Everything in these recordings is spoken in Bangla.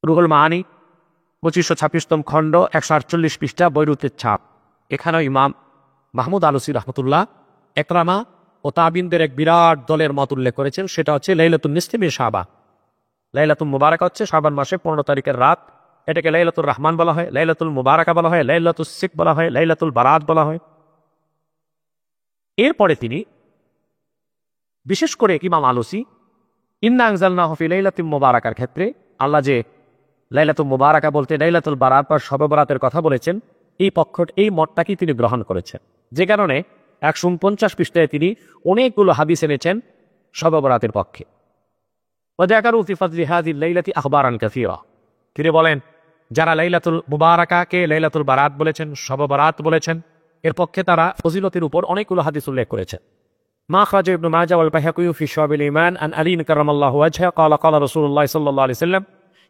রুহুল মাআনি 2526তম খণ্ড 148 পৃষ্ঠা, বৈরুতের ছাপ। এখানেও ইমাম মাহমুদ আলুসি রহমতুল্লাহ একরামা ও তাবিনদের এক বিরাট দলের মত উল্লেখ করেছেন। সেটা হচ্ছে লাইলাতুন নিসফি মিন শাবান। লাইলাতুল মুবারাকা হচ্ছে শাবান মাসে 15 তারিখের রাত। এটাকে লাইলাতুর রহমান বলা হয়, লাইলাতুল মুবারাকা বলা হয়, লাইলাতুল সিক বলা হয়, লাইলাতুল বারাত বলা হয়। এরপরে তিনি বিশেষ করে ইমাম আলুসি ইন্না আনজালনাহু ফি লাইলাতিন মুবারাকার ক্ষেত্রে আল্লাহ যে লাইলাতুল মুবারাকা বলতে লাইলাতুল বারাত বা শবে বরাতের কথা বলেছেন, এই মতটাকে তিনি গ্রহণ করেছেন। যে কারণে 149 পৃষ্ঠায় তিনি অনেকগুলো হাদিস এনেছেন শবে বরাতের পক্ষে। ওয়াযাকারু ফি ফাযলি হাযিহিল লাইলাতি আখবারান কাসীরা। তিনি বলেন যারা লাইলাতুল মুবারাকাকে লাইলাতুল বারাত বলেছেন, শবে বরাত বলেছেন, এর পক্ষে তারা ফজিলতের উপর অনেকগুলো হাদিস উল্লেখ করেছেন। মা খারাজা ইবনে মাজাহ ওয়াল বাইহাকী ফি শুআবিল ঈমান আন আলী কারামাল্লাহু ওয়াজহু ক্বালা ক্বালা রাসূলুল্লাহ সাল্লাল্লাহু আলাইহি ওয়াসাল্লাম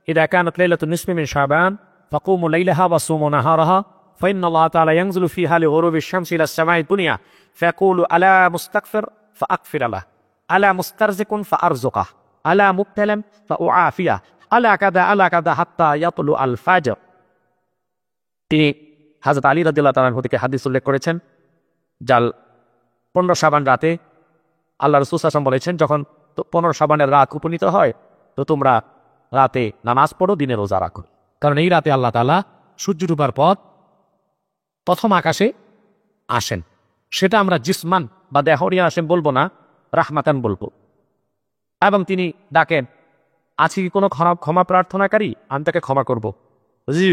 ইযা কানাত লাইলাতুন নিসফি মিন শাবান ফাকুমু লাইলাহা ওয়া সুমু নাহারাহা ফাইন্নাল্লাহ তাআলা ইয়ানজিলু ফিহা লিগুরুবিশ শামসি ইলা সামাঈদ দুনিয়া ফায়াকুলু আলা মুস্তাগফির ফাআগফির লাহ আলা মুস্তারজিকুন ফাআরযুকাহ আলা মুবতালাম ফাউআফিয়া আলা কাদা হাত্তা ইয়াতলু আল ফাজর। তিনি হযরত আলী রাদিয়াল্লাহু তাআলা আনহু থেকে হাদিস উল্লেখ করেছেন, জাল 15 শাবান রাতে আল্লাহ রাসূল সাল্লাল্লাহু আলাইহি ওয়াসাল্লাম বলেছেন, যখন 15 শাবানের রাত উপনীত হয় তো তোমরা রাতে নামাজ পড়ো, দিনে রোজা রাখো। কারণ এই রাতে আল্লাহ তাআলা সূর্য ডুবার পর প্রথম আকাশে আসেন। সেটা আমরা জিসমান বা দেহরিয়া আসেন বলবো না, রাহমাতান বলবো। এবং তিনি ডাকেন, আছে কি কোনো ক্ষমা প্রার্থনাকারী, আমি তাকে ক্ষমা করব।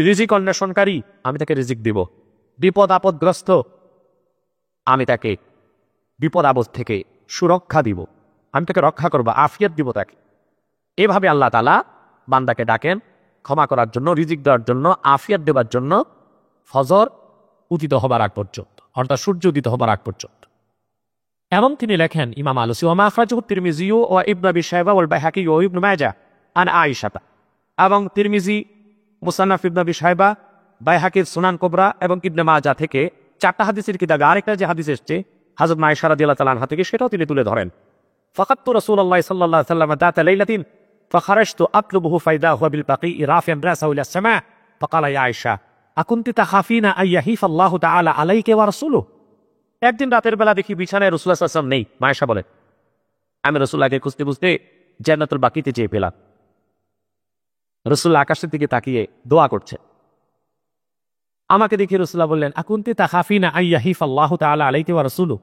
রিজিক অন্বেষণকারী, আমি তাকে রিজিক দিব। বিপদ আপদগ্রস্ত, আমি তাকে বিপদ আপদ থেকে সুরক্ষা দিব, আমি তাকে রক্ষা করব, আফিয়ত দিব তাকে। এভাবে আল্লাহ তাআলা বান্দাকে ডাকেন ক্ষমা করার জন্য, রিজিক দেওয়ার জন্য, আফিয়ত দেওয়ার জন্য ফজর উদিত হবার আগ পর্যন্ত, অর্থাৎ সূর্য উদিত হবার আগ পর্যন্ত। এবং তিনি লেখেন ইমাম আলুসি ওয়া মা আখরাজাহু তিরমিজি ওয়া ইবনে আবি শাইবা ওয়াল বাইহাকী ওয়া ইবনে মাজাহ আন আয়েশা। এবং তিরমিজি, মুসান্নাফ ইবনে আবি শাইবা, বাইহাকীর সুনান কুবরা এবং ইবনে মাজাহ থেকে 4টা হাদিসের কিতাবে আরেকটা যে হাদিস এসেছে হযরত আয়েশা রাদিয়াল্লাহু তাআলা আনহা থেকে, সেটাও তিনি তুলে ধরেন। ফাকাততু রাসূলুল্লাহ সাল্লাল্লাহু আলাইহি ওয়াসাল্লাম দাতা লাইলাতিন ফাখারাজতু আতলুবুহু ফাইদা হুয়া বিল বাকী রাফিআন রাসাহু ইলা সামা ফাকালা ইয়া আয়েশা আকুনতি তাখাফিনা আইয়াহিফাল্লাহু তাআলা আলাইকা ওয়া রাসূলুহু। একদিন রাতের বেলা দেখি বিছানায় রাসূলুল্লাহ সাল্লাল্লাহু আলাইহি ওয়াসাল্লাম নেই। আয়েশা বলেন, আমি রাসূলুল্লাহকে খুঁজতে খুঁজতে জান্নাতুল বাকিতে যেয়ে পেলাম। রাসূলুল্লাহ আকাশের দিকে তাকিয়ে দোয়া করছে। আমাকে দেখে রাসূলুল্লাহ বললেন, আকুনতি তাখাফিনা আইয়াহিফাল্লাহু তাআলা আলাইকা ওয়া রাসূলুহু।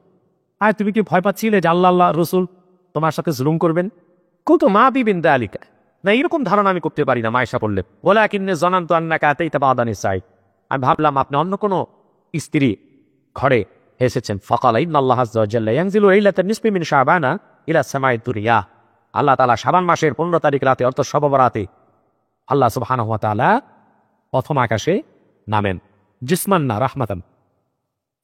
আর তুমি কি ভয় পাচ্ছিলে যে আল্লাহ রাসূল তোমার সাথে জুলুম করবেন? কুনতু মা বিবিন যালিকা, না এরকম ধারণা আমি করতে পারি না। আয়েশা বললেন, ওয়ালাকিন্নী যানানতু আন্নাকা আতাইতা বা'দা নিসাই, আমি ভাবলাম আপনি অন্য কোনো স্ত্রী ঘরে এসেছেন। ফাকালা ইন্নাল্লাহা আযজা ওয়া জাল্লা ইয়ানজিলু লাইলাতান নিসফি মিন শাবানা ইলা সামাঈদ দুনিয়া। আল্লাহ তাআলা শাবান মাসের 15 তারিখ রাতে, অর্থাৎ শবে বরাতে আল্লাহ সুবহানাহু ওয়া তাআলা প্রথম আকাশে নামেন, জিসমান না রাহমাতান।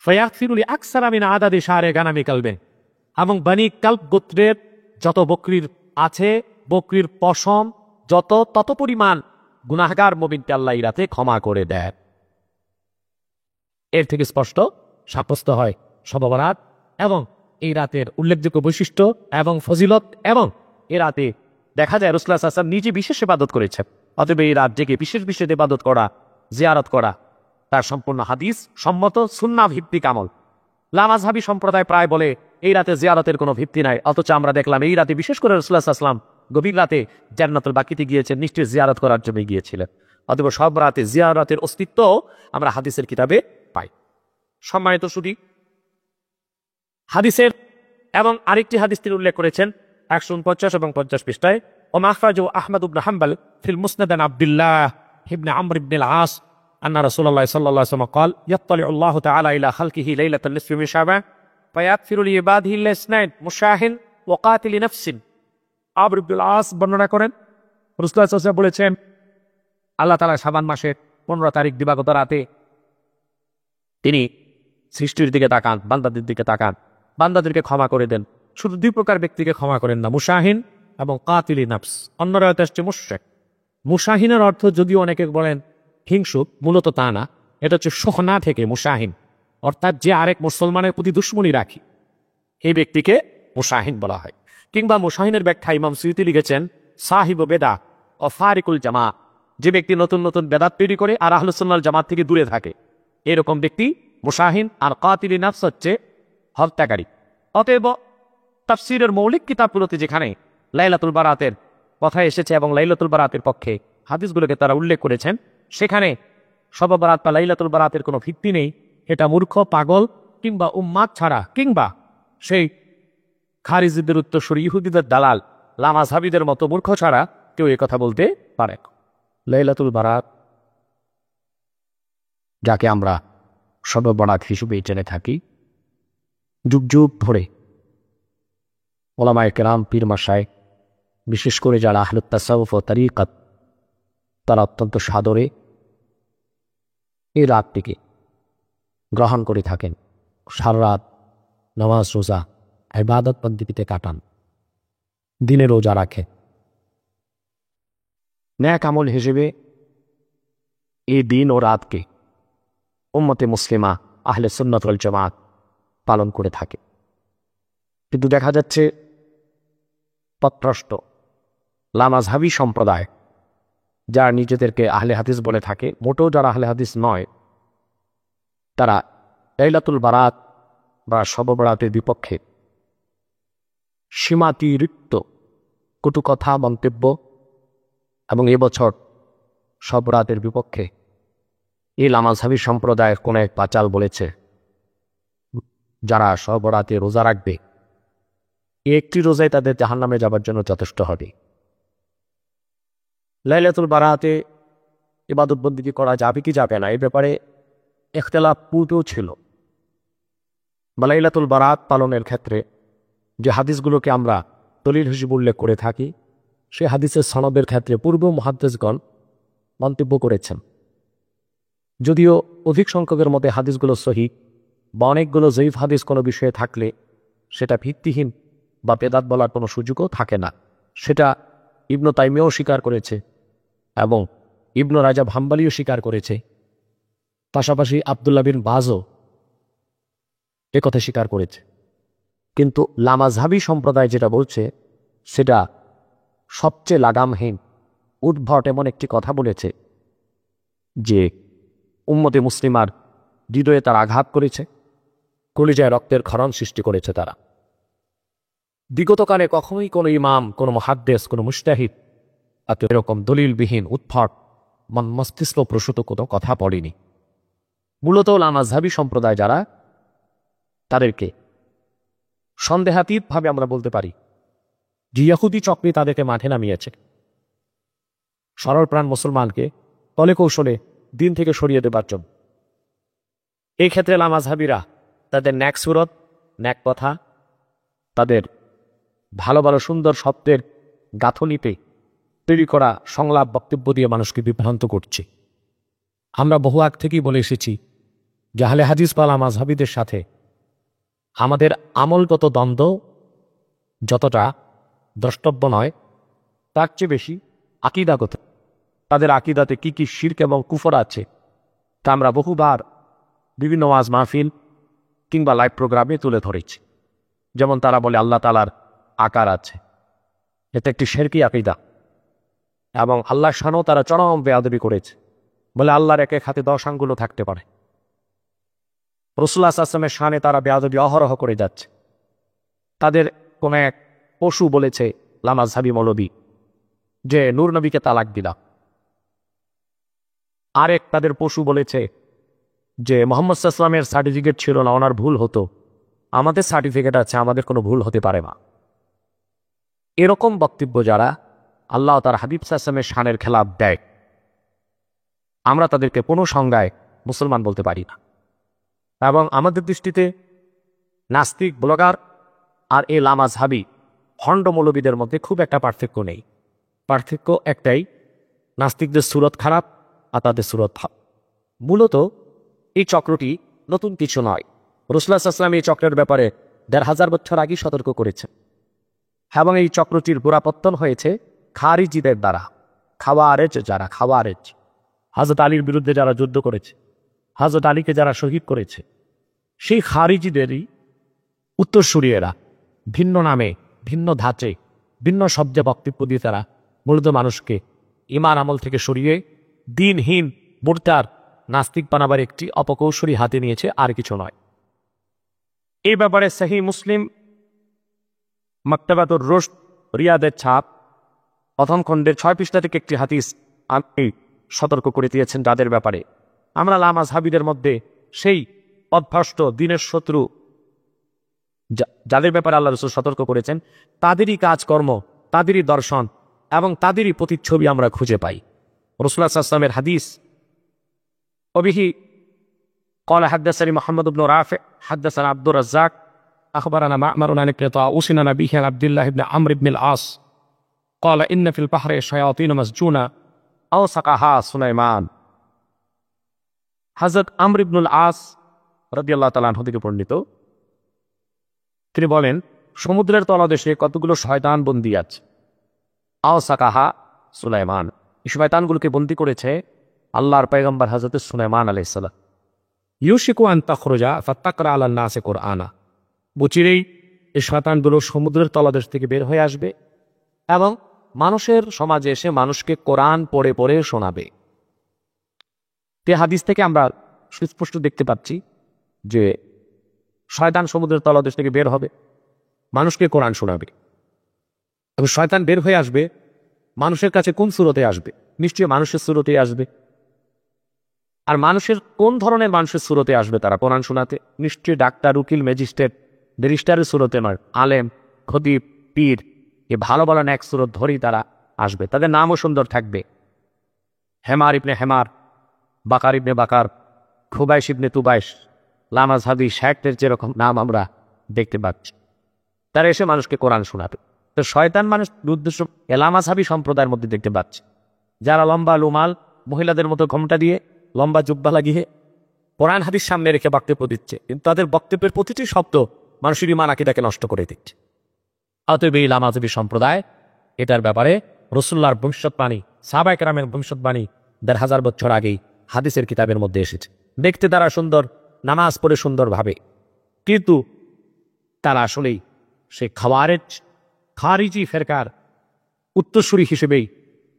ফায়াগফিরু লি আকসারা মিন আদাদি শারে গানামি কালবে। এবং বনি কালব গোত্রের যত বকরির আছে, বকরির পশম যত, তত পরিমাণ গুনাহগার মুমিনকে আল্লাহ এই রাতে ক্ষমা করে দেয়। এর থেকে স্পষ্ট সাব্যস্ত হয় শবে বরাত এবং এই রাতের উল্লেখযোগ্য বৈশিষ্ট্য এবং ফজিলত। এবং এই রাতে দেখা যায় রাসূলুল্লাহ সাল্লাল্লাহু আলাইহি ওয়াসাল্লাম নিজে বিশেষ ইবাদত করেছেন। অতএব এই রাত জেগে বিশেষ বিশেষ ইবাদত করা, জিয়ারত করা তার সম্পূর্ণ হাদিস সম্মত সুন্নাহ ভিত্তিক আমল। লামাযহাবী সম্প্রদায় প্রায় বলে এই রাতে জিয়ারতের কোনো ভিত্তি নাই, অথচ আমরা দেখলাম এই রাতে বিশেষ করে রাসূলুল্লাহ সাল্লাল্লাহু আলাইহি ওয়াসাল্লাম গভীর রাতে জান্নাতুল বাকিতে গিয়েছেন, নিশ্চয়ই জিয়ারত করার জন্য গিয়েছিলেন। অতএব সব রাতে জিয়ারতের অস্তিত্ব আমরা হাদিসের কিতাবে পাই। সম্মানিত সুধী, হাদিসের এবং আরেকটি হাদিস তিনি উল্লেখ করেছেন 149 এবং 50 পৃষ্ঠায়। ওয়া আখরাজাহু আহমদ ইবনে হাম্বল ফিল মুসনাদ আন আব্দুল্লাহ ইবনে আমর ইবনে আল আস আন্না রাসূলুল্লাহ সাল্লাল্লাহু আলাইহি ওয়াসাল্লাম قال يطلع الله تعالى الى خلقه ليله النصف من شعبان فيغفر لعباده الاثنين مشاهن وقاتل نفس। আমর ইবনে আল আস বর্ণনা করেন, রাসূলুল্লাহ সাল্লাল্লাহু আলাইহি ওয়াসাল্লাম বলেছেন, আল্লাহ তাআলা শাবান মাসের 15 তারিখ দিবাগত রাতে তিনি সৃষ্টির দিকে তাকান, বান্দাদের দিকে তাকান, বান্দাদেরকে ক্ষমা করে দেন। শুধু 2 প্রকার ব্যক্তিকে ক্ষমা করেন না, মুশাহিন এবং কাতিলি নাফস। অন্য রায়তে আসছে মুশরিক। মুশাহিনের অর্থ যদিও অনেকে বলেন হিংসুক, মূলত তা না, এটা হচ্ছে শোহনা থেকে মুশাহিন, অর্থাৎ যে আরেক মুসলমানের প্রতি দুশ্মনী রাখি, এই ব্যক্তিকে মুশাহিন বলা হয়। কিংবা মুশাহিনের ব্যাখ্যা ইমাম সুয়ুতি লিখেছেন, সাহিব বেদা ও ফারিকুল জামা, যে ব্যক্তি নতুন নতুন বেদাত তৈরি করে আর আহলুস সুন্নাহ জামাত থেকে দূরে থাকে, এরকম ব্যক্তি মুশাহিন আর কাতিলি নাফস হচ্ছে হত্যাকারী। অতএব তাফসীরের মৌলিক কিতাবগুলোতে যেখানে লাইলাতুল বারাতের কথা এসেছে এবং লাইলাতুল বারাতের পক্ষে হাদিসগুলোকে তারা উল্লেখ করেছেন, সেখানে শবে বরাত বা লাইলাতুল বারাতের কোনো ভিত্তি নেই। এটা মূর্খ, পাগল কিংবা উম্মাদ ছাড়া, কিংবা সেই খারিজিদের উত্তরসূরি ইহুদিদের দালাল লামাযহাবীদের মতো মূর্খ ছাড়া কেউ কথা বলতে পারে না। লাইলাতুল বারাত, যাকে আমরা শবে বরাত হিসেবে জেনে থাকি, যুগ যুগ ধরে ওলামায়ে কেরাম, পীর মাশায়েখ, বিশেষ করে যারা আহলুত তাসাউফ ও তরিকত, তারা অত্যন্ত সাদরে এই রাতটিকে গ্রহণ করে থাকেন। সারা রাত নামাজ রোজা ইবাদত বন্দেগীতে কাটান, দিনে রোজা রাখে। নেক আমল হিসেবে এই দিন ও রাতকে উম্মতে মুসলিমা আহলে সুন্নাত ওয়াল জামাত পালন করে থাকে। কিন্তু দেখা যাচ্ছে পথভ্রষ্ট লামাযহাবী সম্প্রদায়, যারা নিজেদেরকে আহলে হাদিস বলে থাকে, মোটেও যারা আহলে হাদিস নয়, তারা লাইলাতুল বারাত বা শবে বরাতের বিপক্ষে সীমাতিরিক্ত কটু কথা, মন্তব্য এবং এবছর শবে বরাতের বিপক্ষে এই লামাযহাবী সম্প্রদায়ের কোন এক পাচাল বলেছে, যারা শবে বরাতে রোজা রাখবে, একটি রোজাই তাদের জাহান্নামে যাবার জন্য যথেষ্ট হবে। লাইলাতুল বারাতে ইবাদত বন্দেগী করা যাবে কি যাবে না, এই ব্যাপারে ইখতিলাফ পূর্বেও ছিল। লাইলাতুল বারাত পালনের ক্ষেত্রে যে হাদিসগুলোকে আমরা দলিল হিসেবে উল্লেখ করে থাকি, সেই হাদিসের সনদের ক্ষেত্রে পূর্ব মুহাদ্দিসগণ মন্তব্য করেছেন। যদিও অধিক সংখ্যকের মতে হাদিসগুলো সহিহ বা অনেকগুলো জয়ীফ হাদিস কোনো বিষয়ে থাকলে সেটা ভিত্তিহীন বা বেদাত বলার কোনো সুযোগও থাকে না। সেটা ইবনু তাইমিয়াও স্বীকার করেছে এবং ইবনু রাজাব হাম্বলীও স্বীকার করেছে। পাশাপাশি আব্দুল্লাহ বিন বাজও একথা স্বীকার করেছে। কিন্তু লামাযহাবী সম্প্রদায় যেটা বলছে, সেটা সবচেয়ে লাগামহীন, উদ্ভট এমন একটি কথা বলেছে যে উম্মতে মুসলিমার হৃদয়ে তার আঘাত করেছে, কলিজায় রক্তের ক্ষরণ সৃষ্টি করেছে। তারা বিগতকালে কখনোই কোনো ইমাম, কোনো মুহাদ্দিস, কোনো মুজতাহিদ এরকম দলিলবিহীন, উদ্ভট, মস্তিষ্ক প্রসূত কোনো কথা বলেনি। মূলত লামাযহাবী সম্প্রদায় যারা, তাদেরকে সন্দেহাতীতভাবে আমরা বলতে পারি যে ইহুদি চক্রে তাদেরকে মাঠে নামিয়েছে, সরল প্রাণ মুসলমানকে কলে কৌশলে দিন থেকে সরিয়ে দেবার জন্য। এই ক্ষেত্রে লামাযহাবীরা তাদের ন্যাক সুরত, ন্যাক কথা, তাদের ভালো ভালো সুন্দর শব্দের গাঁথনিতে তৈরি করা সংলাপ, বক্তব্য দিয়ে মানুষকে বিভ্রান্ত করছে। আমরা বহু আগ থেকেই বলে এসেছি যে আহলে হাদিস বা লামাযহাবীদের সাথে আমাদের আমলগত দ্বন্দ্ব যতটা দ্রষ্টব্য নয়, তার চেয়ে বেশি আকীদাগত। তাদের আকীদাতে কি কি শিরক এবং কুফর আছে তা আমরা বহুবার বিভিন্ন ওয়াজ মাহফিল কিংবা লাইভ প্রোগ্রামে তুলে ধরেছি। যেমন তারা বলে আল্লাহ তাআলার আকার আছে, এটা একটি শিরকি আকীদা, এবং আল্লাহর শানেও তারা চরম বেয়াদবি করেছে, বলে আল্লাহর এক এক হাতে 10 আঙ্গুলও থাকতে পারে। রাসূলুল্লাহ সাল্লাল্লাহু আলাইহি ওয়াসাল্লামের শানে তারা বেয়াদবি অহরহ করে যাচ্ছে। তাদের কোন এক পশু বলেছে লামাযহাবী মৌলবী যে নূর নবীকে তালাক দিলাম। আরেক তাদের পশু বলেছে যে মুহাম্মদ সাল্লাল্লাহু আলাইহি ওয়াসাল্লামের সার্টিফিকেট ছিল না, ওনার ভুল হতো, আমাদের সার্টিফিকেট আছে, আমাদের কোনো ভুল হতে পারে না। এরকম বক্তব্য যারা আল্লাহ তার হাবিব সাল্লাল্লাহু আলাইহি ওয়াসাল্লামের শানের খেলাফ দেয়, আমরা তাদেরকে কোনো সংজ্ঞায় মুসলমান বলতে পারি না। এবং আমাদের দৃষ্টিতে নাস্তিক ব্লগার আর এই লামাযহাবী ভণ্ড মৌলবীদের মধ্যে খুব একটা পার্থক্য নেই। পার্থক্য একটাই, নাস্তিকদের সুরত খারাপ আর তাদের সুরত ভালো। মূলত এই চক্রটি নতুন কিছু নয়। রাসূলুল্লাহ সাল্লাল্লাহু আলাইহি ওয়াসাল্লাম এই চক্রের ব্যাপারে ১৫০০ বছর আগেই সতর্ক করেছেন, এবং এই চক্রটির গোড়াপত্তন হয়েছে খারিজিদের দ্বারা। খাওয়ারেজ যারা, খাওয়ারেজ হযরত আলীর বিরুদ্ধে যারা যুদ্ধ করেছে, হযরত আলীকে যারা শহীদ করেছে, সেই খারিজিদেরই উত্তরসূরিয়েরা ভিন্ন নামে, ভিন্ন ধাঁচে, ভিন্ন শব্দে বক্তব্য দিয়ে তারা মূলত মানুষকে ইমান আমল থেকে সরিয়ে দিনহীন মুরতার নাস্তিক বানাবার একটি অপকৌশলী হাতে নিয়েছে, আর কিছু নয়। এই ব্যাপারে সহিহ মুসলিম মাকতাবাতুর রুশদ রিয়াদের ছাপ প্রথম খণ্ডের 6 পৃষ্ঠা থেকে একটি হাদিস আপনি সতর্ক করে দিয়েছেন, যাদের ব্যাপারে আমরা লামাযহাবীদের মধ্যে সেই অভ্যস্ত দিনের শত্রু যাদের ব্যাপারে আল্লাহ রাসূল সতর্ক করেছেন, তাদেরই কাজকর্ম, তাদেরই দর্শন এবং তাদেরই প্রতিচ্ছবি আমরা খুঁজে পাই। রাসূলুল্লাহ সাল্লাল্লাহু আলাইহি ওয়াসাল্লামের হাদিস অবিহি قال حدثني محمد بن رافع حدثنا عبد الرزاق أخبرنا معمر عن طاووس عن أبيه عن عبد الله بن عمرو بن العاص قال إن في البحر شياطين مسجونة أوثقها سليمان। হযরত আমর ইবনুল আস রাদিয়াল্লাহু তাআলা আনহু থেকে বর্ণিত, তিনি বলেন, সমুদ্রের তলদেশে কতগুলো শয়তান বন্দী আছে। আওসাকাহা সুলাইমান, এই শয়তানগুলোকে বন্দী করেছে আল্লাহর পয়গম্বর হযরত সুলাইমান আলাইহিস সালাম। ইউশিকু আন তাখরুজা ফাতাকরা আলান নাসে কুরআনা, বুচিরেই এই শয়তানগুলো সমুদ্রের তলদেশ থেকে বের হয়ে আসবে এবং মানুষের সমাজে এসে মানুষকে কোরআন পড়ে পড়ে শোনাবে। তে হাদিস থেকে আমরা সুস্পষ্ট দেখতে পাচ্ছি যে শয়তান সমুদ্রের তলদেশ থেকে বের হবে, মানুষকে কোরআন শোনাবে। এবং শয়তান বের হয়ে আসবে মানুষের কাছে কোন সুরতে আসবে? নিশ্চয়ই মানুষের সুরতে আসবে। আর মানুষের কোন ধরনের মানুষের সুরতে আসবে তারা কোরআন শোনাতে? নিশ্চয়ই ডাক্তার, উকিল, ম্যাজিস্ট্রেট, ব্যারিস্টারের সুরতে নয়। আলেম, খতিব, পীর, এ ভালো ভালো ন্যাক সুরত ধরেই তারা আসবে। তাদের নামও সুন্দর থাকবে, হেমার ইবনে হেমার, বাকার ইবনে বাকার, খুবাইশ ইবনে তুবাইশ, লামাযহাবী শায়খদের যেরকম নাম আমরা দেখতে পাচ্ছি। তারা এসে মানুষকে কোরআন শোনাবে। তো শয়তান মানুষ উদ্দেশ্য লামাযহাবী সম্প্রদায়ের মধ্যে দেখতে পাচ্ছি, যারা লম্বা লুমাল, মহিলাদের মতো ঘোমটা দিয়ে, লম্বা জুব্বা লাগিয়ে কোরআন হাদিস সামনে রেখে বক্তব্য দিচ্ছে, কিন্তু তাদের বক্তব্যের প্রতিটি শব্দ মানুষের ঈমান আকীদাকে নষ্ট করে দিচ্ছে। অতএব এই লামাযহাবী সম্প্রদায় এটার ব্যাপারে রাসূলুল্লাহর ভবিষ্যৎবাণী, সাহাবায়ে কেরামের ভবিষ্যৎবাণী ১,৫০০ বছর আগেই হাদিসের কিতাবের মধ্যে এসেছে। দেখতে তারা সুন্দর, নামাজ পড়ে সুন্দরভাবে, কিন্তু তারা আসলেই সে খারিজি ফেরকার উত্তরসূরি হিসেবেই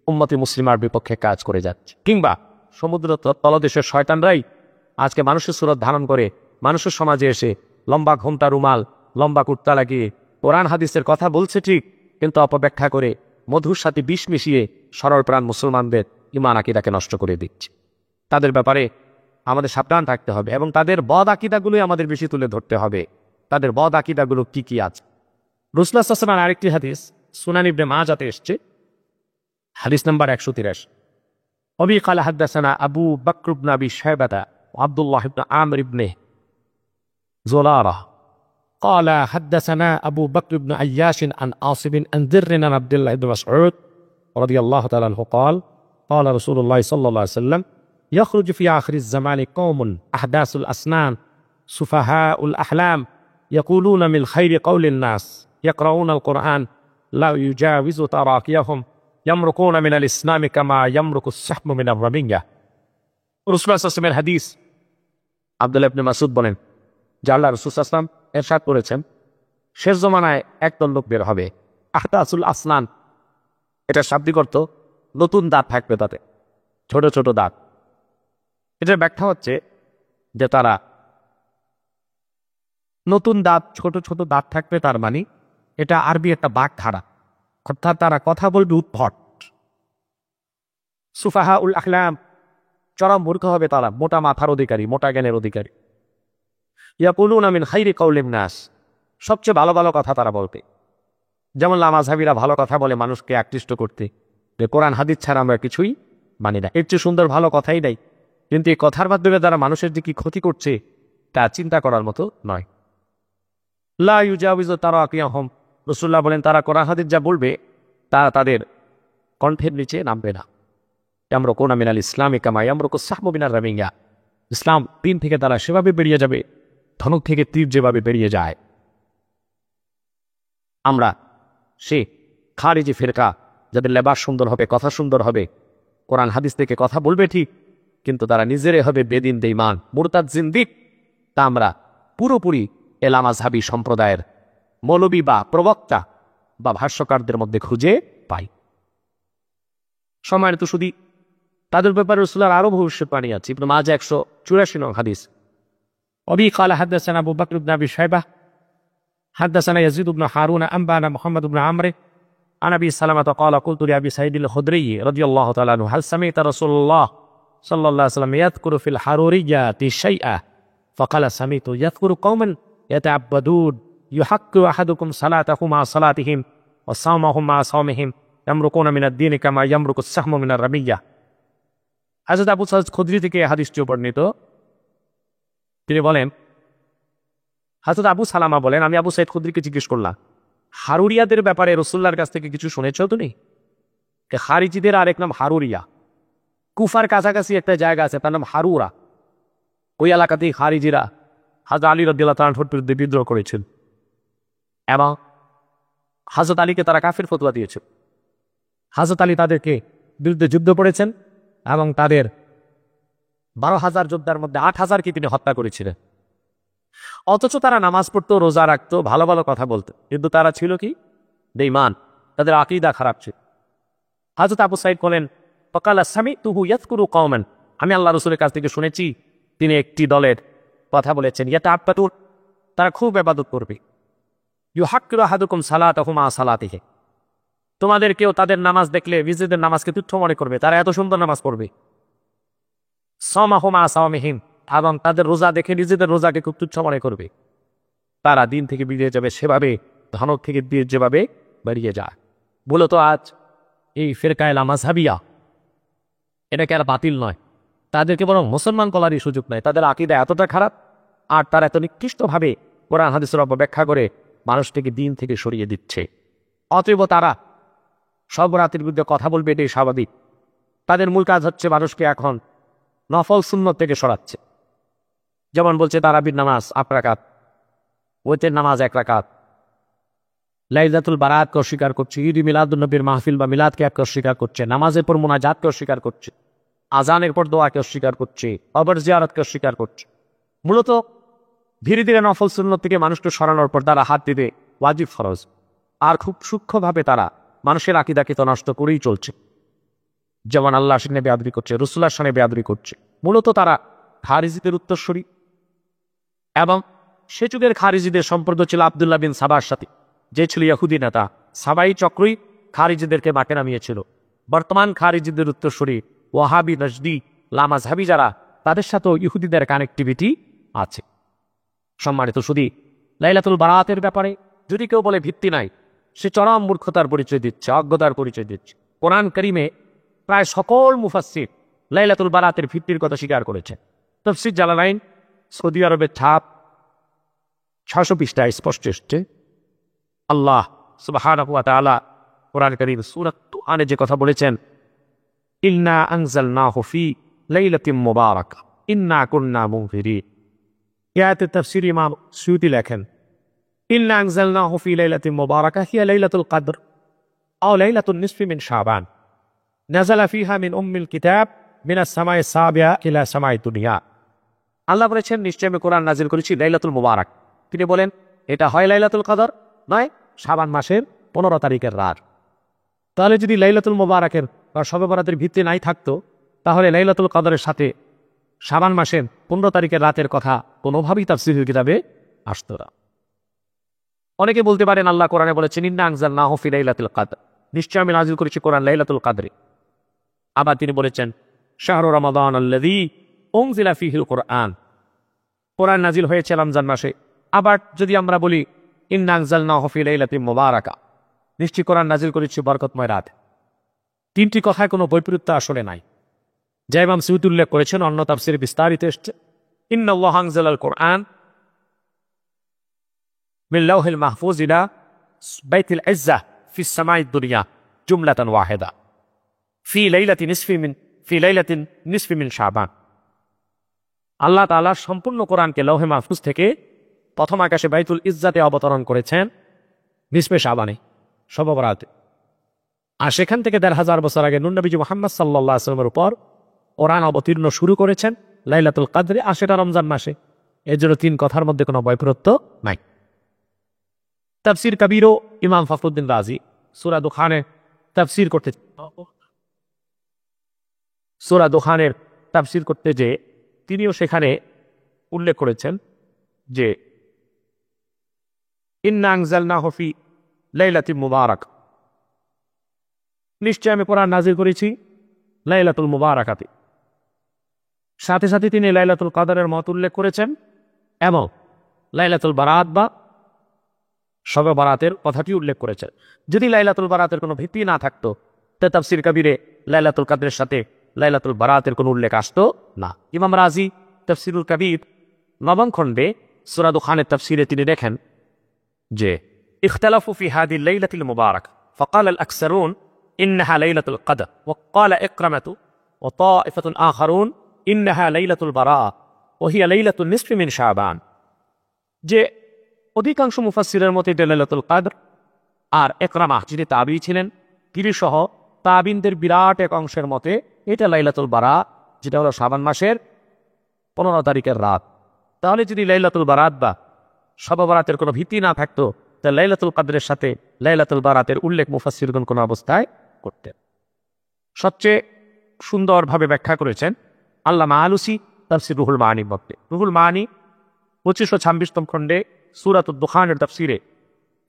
উম্মতে মুসলিমার বিপক্ষে কাজ করে যাচ্ছে। কিংবা সমুদ্র তলদেশের শয়তানরাই আজকে মানুষের সুরত ধারণ করে মানুষের সমাজে এসে লম্বা ঘোমটা রুমাল, লম্বা কুর্তা লাগিয়ে কোরআন হাদিসের কথা বলছে ঠিক, কিন্তু অপব্যাখ্যা করে মধুর সাথে বিষ মিশিয়ে সরল প্রাণ মুসলমানদের ঈমান আকীদাকে নষ্ট করে দিচ্ছে। তাদের ব্যাপারে আমাদের সাবধান থাকতে হবে এবং তাদের বদ আকীদাগুলোই আমাদের বেশি তুলে ধরতে হবে। তাদের বদ আকীদাগুলো কি কি আছে? রাসূলুল্লাহ সাল্লাল্লাহু আলাইহি ওয়াসাল্লামের আরেকটি হাদিস সুনান ইবনে মাজাতে এসেছে, হাদিস নাম্বার 183। অবি قال حدثنا আবু বকর ইবনে আবি শায়বাহ আব্দুল্লাহ ইবনে আমর ইবনে زرارة قال حدثنا أبو بكر بن عياش عن عاصم عن ذر عن عبد الله بن مسعود رضي الله تعالى عنه قال قال رسول الله صلى الله عليه وسلم يخرج في آخر الزمان قوم أحداث الأسنان سفهاء الأحلام يقولون من خير قول الناس يقرؤون القرآن لا يجاوز تراقيهم يمرقون من الإسلام كما يمرق السهم من الرمية। رسول الله صلى الله عليه وسلم حديث عبد الله بن مسعود বলেন যে আল্লাহ রাসূল সাল্লাল্লাহু আলাইহি ওয়াসাল্লাম ইরশাদ করেছেন, শেষ জমানায় একদল লোক বের হবে, আহদাসুল আসনান, এটা শাব্দিক অর্থ নতুন দাঁত থাকবে, তাতে ছোট ছোট দাঁত। এটার ব্যাখ্যা হচ্ছে যে তারা নতুন দাঁত, ছোট ছোট দাঁত থাকবে, তার মানে এটা আরবি একটা বাগধারা, অর্থাৎ তারা কথা বলবে উদ্ভট। সুফাহা উল আহলাম, চরম মূর্খ হবে তারা, মোটা মাথার অধিকারী, মোটা জ্ঞানের অধিকারী। ইয়াকুলুনা মিন খাইরি কাউলিন নাস, সবচেয়ে ভালো ভালো কথা তারা বলবে। যেমন লামাযহাবীরা ভালো কথা বলে মানুষকে আকৃষ্ট করতে, যে কোরআন হাদিস ছাড়া আমরা কিছুই মানি না, এর চেয়ে সুন্দর ভালো কথাই নাই। কিন্তু এই কথার মাধ্যমে তারা মানুষের যে কি ক্ষতি করছে তা চিন্তা করার মতো নয়। লা ইউজাউযু তারাকিয়াহুম, রাসূলুল্লাহ বলেন তারা কোরআন হাদিস যা বলবে তা তাদের কণ্ঠের নিচে নামবে না। ইয়ামরুকুনা মিনাল ইসলামি কামা ইয়ামরুকু সাহমু মিনার রামিয়া, ইসলাম দিন থেকে তারা সেভাবে বেরিয়ে যাবে ধনুক থেকে তীর যেভাবে বেরিয়ে যায়। আমরা সে খারিজি ফিরকা যাদের লেবাস সুন্দর হবে, কথা সুন্দর হবে, কোরআন হাদিস থেকে কথা বলবে ঠিক, কিন্তু তারা নিজেরাই হবে বেদিন, বেঈমান, মুরতাদ, জিন্দিক, তা আমরা পুরোপুরি লামাযহাবী সম্প্রদায়ের মৌলবী বা প্রবক্তা বা ভাষ্যকারদের মধ্যে খুঁজে পাই। সম্মানিত শুধু তাদের ব্যাপারে রাসূলের আরো ভবিষ্যৎবাণী আছে। ইবনে মাজাহ 184 নং হাদিস। অবি ক্বালা হাদাসানা আবু বকর ইবনে আবি শাইবা হাদাসানা ইয়াজিদ ইবনে হারুন আনবানা মুহাম্মদ ইবনে আমর عن ابي سلمة قال قلت لابي سعيد الخدري رضي الله تعالى عنه هل سمعت رسول الله صلى الله عليه وسلم يذكر في الحروريات شيئا فقال سمعت يذكر قوما يتعبدون يحق احدكم صلاته مع صلاتهم وصومهم مع صومهم يمرقون من الدين كما يمرق السهم من الرمية। হযরত আবু সাঈদ খুদরি থেকে এই হাদিসটি বর্ণিত। তিনি বলেন, হযরত আবু সালামা বলেন, আমি আবু সাঈদ খুদরিকে জিজ্ঞেস করলাম, হারুরিয়াদের ব্যাপারে রাসূলুল্লাহর কাছ থেকে কিছু শুনেছো তুমি? খারিজিদের আরেক নাম হারুরিয়া। কুফার কাছাকাছি একটা জায়গা আছে, তার নাম হারুরা। ওই এলাকাতেই খারিজিরা হযরত আলী রাদিয়াল্লাহু তাআলার বিরুদ্ধে বিদ্রোহ করেছিল এবং হযরত আলীকে তারা কাফির ফতোয়া দিয়েছিল। হযরত আলী তাদেরকে বিরুদ্ধে যুদ্ধ করেছেন এবং তাদের 12,000 যোদ্ধার মধ্যে 8,000কে তিনি হত্যা করেছিলেন। অথচ তারা নামাজ পড়তো, রোজা রাখতো, ভালো ভালো কথা বলতো, কিন্তু তারা ছিল কি? বেঈমান। তাদের আকীদা খারাপ ছিল। হযরত আবু সাঈদ বলেন, ফাকালা সামিতুহু ইয়াযকুরু কওমান, আমি আল্লাহর রাসূলের কাছ থেকে শুনেছি তিনি একটি দলের কথা বলেছেন, ইয়াতাআব্বাদুন, তারা খুব ইবাদত করবে, ইউহাক্কিরু আহাদুকুম সালাতাহু মা সালাতিহি, তোমাদের কেউ তাদের নামাজ দেখলে নিজেদের নামাজকে তুচ্ছ মনে করবে, তারা এত সুন্দর নামাজ পড়বে। সাওমাহু মা সাওমিহিম, এবং তাদের রোজা দেখে নিজেদের রোজাকে খুব তুচ্ছ মনে করবে। তারা দিন থেকে বেরিয়ে যাবে সেভাবে ধনক থেকে দিয়ে যেভাবে বেরিয়ে যায়। মূলত আজ এই ফিরকায়ে মাযহাবিয়া এটাকে আর বাতিল নয়, তাদেরকে বরং মুসলমান বলারই সুযোগ নেয়। তাদের আকীদা এতটা খারাপ আর তারা এত নিকৃষ্টভাবে কোরআন হাদিসের অপব্যাখ্যা করে মানুষটিকে দিন থেকে সরিয়ে দিচ্ছে। অতএব তারা সব রাতের বিরুদ্ধে কথা বলবে, এটাই স্বাভাবিক। তাদের মূল কাজ হচ্ছে মানুষকে এখন নফল সুন্নত থেকে সরাচ্ছে। যেমন বলছে তারাবির নামাজ 8 রাকাত, ওয়াতের নামাজ 1 রাকাত, লাইলাতুল বারাতকে অস্বীকার করছে, ঈদ মিলাদুন নবীর মাহফিল বা মিলাদকে অস্বীকার করছে, নামাজের পর মুনাজাতকে অস্বীকার করছে, আজানের পর দোয়াকে অস্বীকার করছে, কবর জিয়ারতকে অস্বীকার করছে। মূলত ধীরে ধীরে নফল সুন্নত থেকে মানুষকে সরানোর পর তারা হাত দিবে ওয়াজিব ফরজ, আর খুব সূক্ষ্মভাবে তারা মানুষের আকীদাকে তো নষ্ট করেই চলছে। যেমন আল্লাহর সামনে বেয়াদবি করছে, রাসূলের সামনে বেয়াদবি করছে। মূলত তারা খারিজিদের উত্তরসূরি এবং সে যুগের খারিজিদের সম্পর্ক ছিল আব্দুল্লাহ বিন সাবার সাথে, যে ছিল ইহুদি নেতা। সাবাই চক্রই খারিজিদেরকে মাঠে নামিয়েছিল। বর্তমান খারিজিদের উত্তরসূরি ওয়াহাবি, নজদি, লামাযহাবি যারা, তাদের সাথেও ইহুদিদের কানেক্টিভিটি আছে। সম্মানিত শুধু লাইলাতুল বারাতের ব্যাপারে যদি কেউ বলে ভিত্তি নাই, সে চরম মূর্খতার পরিচয় দিচ্ছে, অজ্ঞতার পরিচয় দিচ্ছে। কোরআন কারীমে প্রায় সকল মুফাসসির লাইলাতুল বারাতের ভিত্তির কথা স্বীকার করেছে। তাফসীর জালালাইন, সৌদি আরবের ছাপ, 600 পৃষ্ঠায় স্পষ্ট এসছে। আল্লাহ সুবহানাহু ওয়া তাআলা কোরআন কারীম সূরা তুহানে যে কথা বলেছেন, ইন্না আনজালনাহু ফি লাইলাতিন মুবারাকা ইন্না কুন্না মুনজিরিন। আয়াতের তাফসীর ইমাম সুয়ুতী লেখেন, ইন্না আনজালনাহু ফি লাইলাতিন মুবারাকা হিয়া লাইলাতুল কদর আও লাইলাতুন নিসফি মিন শাবান নাযালা ফিহা মিন উম্মিল কিতাব মিনাস সামাই সাবিয়া ইলা সামাই দুনিয়া। আল্লাহ বলেছেন, নিশ্চয় আমি কোরআন নাজিল করেছি লাইলাতুল মুবারাক। তিনি বলেন, এটা হয় লাইলাতুল কদর, নয় শাবান মাসের 15 তারিখের রাত। তাহলে যদি লাইলাতুল মুবারাকের বা শবে বরাতের ভিত্তি নাই থাকতো, তাহলে লাইলাতুল কদরের সাথে শাবান মাসের 15 তারিখের রাতের কথা কোনোভাবেই তাফসীরের কিতাবে আসতো না। অনেকে বলতে পারেন, আল্লাহ কোরআনে বলেছেন, ইন্না আনজালনাহু ফি লাইলাতুল কদর, নিশ্চয় আমি নাজিল করেছি কোরআন লাইলাতুল কদরে। আবার তিনি বলেছেন, শাহরু রমাদান আল্লাযী উনজিলা ফীহিল কুরআন, কোরআন নাজিল হয়েছে রমজান মাসে। আবার যদি আমরা বলি, ইন্না আনজালনাহু ফি লাইলাতিন মুবারাকা, নিশ্চয় কোরআন নাজিল করেছি বরকতময় রাত। তিনটি কথায় কোনো বৈপরীত্য আসলে নাই। যা ইমাম সুয়ুতী উল্লেখ করেছেন, অন্য তাফসীরে বিস্তারিত এসেছে, ইন্নাল্লাহা আনজালাল কুরআন মিন লাওহিল মাহফুজ ইলা বাইতিল ইজ্জাহ ফিস সামাইদ দুনিয়া জুমলাতান ওয়াহিদা ফি লাইলাতিন নিসফি মিন শাবান। আল্লাহ তাআলা সম্পূর্ণ কোরআনকে লৌহে মাহফুজ থেকে প্রথম আকাশে বাইতুল ইজ্জাতে অবতরণ করেছেন নিসফে শাবানে, শবে বরাতে। আর সেখান থেকে 1500 বছর আগে নূর নবী মুহাম্মদ সাল্লাল্লাহু আলাইহি ওয়াসাল্লামের উপর কোরআন অবতীর্ণ শুরু করেছেন লাইলাতুল কদরে, আর সেটা রমজান মাসে। এর জন্য 3 কথার মধ্যে কোনো বৈপরীত্য নাই। তাফসীর কবীরও ইমাম ফখরুদ্দিন রাজি সূরা দুখানে তাফসীর করতে সূরা দুখানের তাফসীর করতে যে তিনিও সেখানে উল্লেখ করেছেন যে ইন্না আনজালনাহু ফি লাইলাতিন মুবারাক, নিশ্চয় আমি কোরআন নাযিল করেছি লাইলাতুল মুবারাকাতে। সাথে সাথে তিনি লাইলাতুল কদরের মত উল্লেখ করেছেন এবং লাইলাতুল বারাত বা শবে বারাতের কথাটি উল্লেখ করেছেন। যদি লাইলাতুল বারাতের কোনো ভিত্তি না থাকতো তে তাফসীর কবিরে লাইলাতুল কদরের সাথে লাইলাতুল বারাতের কোনো উল্লেখ আসতো না। ইমাম রাজি তাফসীরুল কবির নবম খণ্ডে সূরা দুখানের তাফসীরে তিনি দেখেন যে ইখতালাফু ফি হাদিল লাইলাতিল মুবারাক ফাকাল আল আকসারুন ইন্নাহা লাইলাতুল কদর ওয়া ক্বালা ইকরামাতু ওয়া তাইফাতুন আখারুন ইন্নাহা লাইলাতুল বারা ওয়া হিয়া লাইলাতুন নিসফি মিন শাবান, যে অধিকাংশ মুফাসসিরের মতে লাইলাতুল কদর, আর ইকরামা যিনি তাবী ছিলেন তিনি সহ তাবিনদের বিরাট এক অংশের মতে এটা লাইলাতুল বারা, যেটা হলো শাবান মাসের 15 তারিখের রাত। তাহলে যদি লাইলাতুল বারাত বা শবে বারাতের কোনো ভিত্তি না থাকতো তাহলে লাইলাতুল কদরের সাথে লাইলাতুল বারাতের উল্লেখ মুফাসসিরগণ কোনো অবস্থায় করতেন। সবচেয়ে সুন্দরভাবে ব্যাখ্যা করেছেন আল্লামা আলুসি তাফসীর রুহুল মাআনি মধ্যে। রুহুল মাআনি 2526তম খণ্ডে সূরাতুদ দুখানের তাফসীরে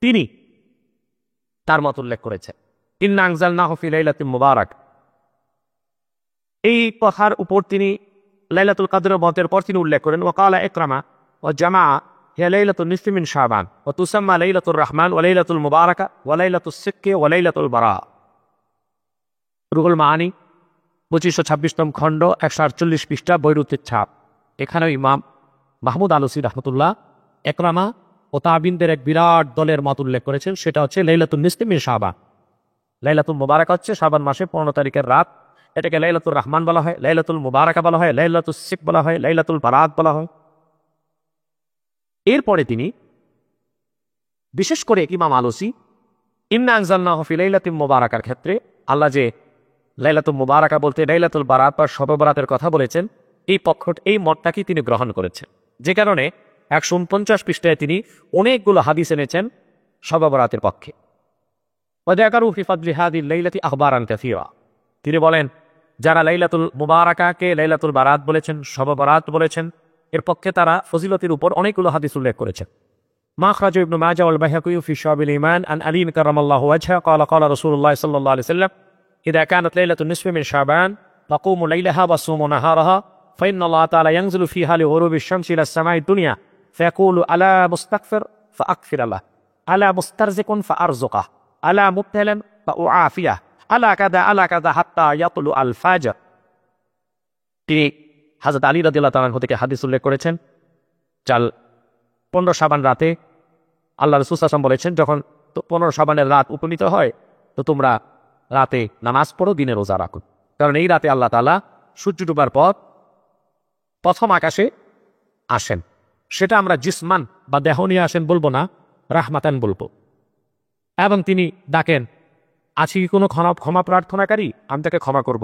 তিনি তার মত উল্লেখ করেছেন ইন্না আনজালনাহু ফি লাইলাতিন মুবারাক। এই কথার উপর তিনি লাইলাতুল কদরের মতের পর তিনি উল্লেখ করেন ওয়া ক্বালা ইকরামা ওয়া জামা হিয়া লাইলাতুন নিসফি মিন শাবান ওয়া তুসাম্মা লাইলাতুর রহমান ওয়া লাইলাতুল মুবারাকা ওয়া লাইলাতুস সিক্কি ওয়া লাইলাতুল বারা। রুহুল মাআনি 2526তম খণ্ড 148 পৃষ্ঠা বৈরুতের ছাপ। এখানেও ইমাম মাহমুদ আলুসি রাহমাতুল্লাহ ইকরামা ও তাবিনদের এক বিরাট দলের মত উল্লেখ করেছেন, সেটা হচ্ছে লাইলাতুন নিসফি মিন শাবান। লাইলাতুল মুবারাকা হচ্ছে শাবান মাসে 15 তারিখের রাত, এটাকে লাইলাতুর রহমান বলা হয়, লাইলাতুল মুবারাকা বলা হয়, লাইলাতুস সিক বলা হয়, লাইলাতুল বারাত বলা হয়। এরপরে তিনি বিশেষ করে ইমাম আলুসি ইন্না আনজালনাহু ফি লাইলাতিন মুবারাকার ক্ষেত্রে আল্লাহ যে লাইলাতুল মুবারাকা বলতে লাইলাতুল বারাত বা শবে বারাতের কথা বলেছেন, এই মতটাকে তিনি গ্রহণ করেছেন, যে কারণে 149 পৃষ্ঠায় তিনি অনেকগুলো হাদিস এনেছেন শবে বারাতের পক্ষে। ওয়া যাকারু ফি ফাদলি হাদিল লাইলাতি আখবারান কাসীরা, তিনি বলেন যারা লাইলাতুল মুবারাকাকে লাইলাতুল বারাত বলেছেন, শবে বারাত বলেছেন, এর পক্ষে তারা ফজিলতের উপর অনেকগুলো হাদিস উল্লেখ করেছেন। মা আখরাজা ইবনে মাজাহ ওয়াল বাইহাকী ফি শুআবিল ঈমান আন আলী কারামাল্লাহু ওয়াজহা ক্বালা ক্বালা রাসূলুল্লাহ সাল্লাল্লাহু আলাইহি ওয়াসাল্লাম ইযা কানাত লাইলাতুন নিসফি মিন শাবান ফাকুমু লাইলাহা ওয়া সুমু নাহারাহা ফাইন্না আল্লাহ তাআলা ইয়ানজিলু ফিহা লিগুরুবিশ শামসি ইলা সামাই দুনিয়া ফায়াকুলু আলা মুস্তাগফির ফাআগফির লাহ আলা মুস্তারজিকুন ফাআরযুকাহ আলা মুবতালান ফাউআফিয়াহ আলা কাযা হাত্তা ইয়াতলু আল ফাজর। তিনি হযরত আলী রাদিয়াল্লাহু তাআলা থেকে হাদিস উল্লেখ করেছেন, 15 শাবান রাতে আল্লাহ রাসূল সাল্লাল্লাহু আলাইহি ওয়াসাল্লাম বলেছেন, যখন 15 শাবানের রাত উপনীত হয় তো তোমরা রাতে নামাজ পড়ো, দিনে রোজা রাখো, কারণ এই রাতে আল্লাহ তাআলা সূর্য ডুবার পর প্রথম আকাশে আসেন। সেটা আমরা জিসমান বা দেহ নিয়ে আসেন বলবো না, রাহমাতান বলবো। এবং তিনি ডাকেন, আছে কি কোনো ক্ষমা প্রার্থনাকারী, আমি তাকে ক্ষমা করব,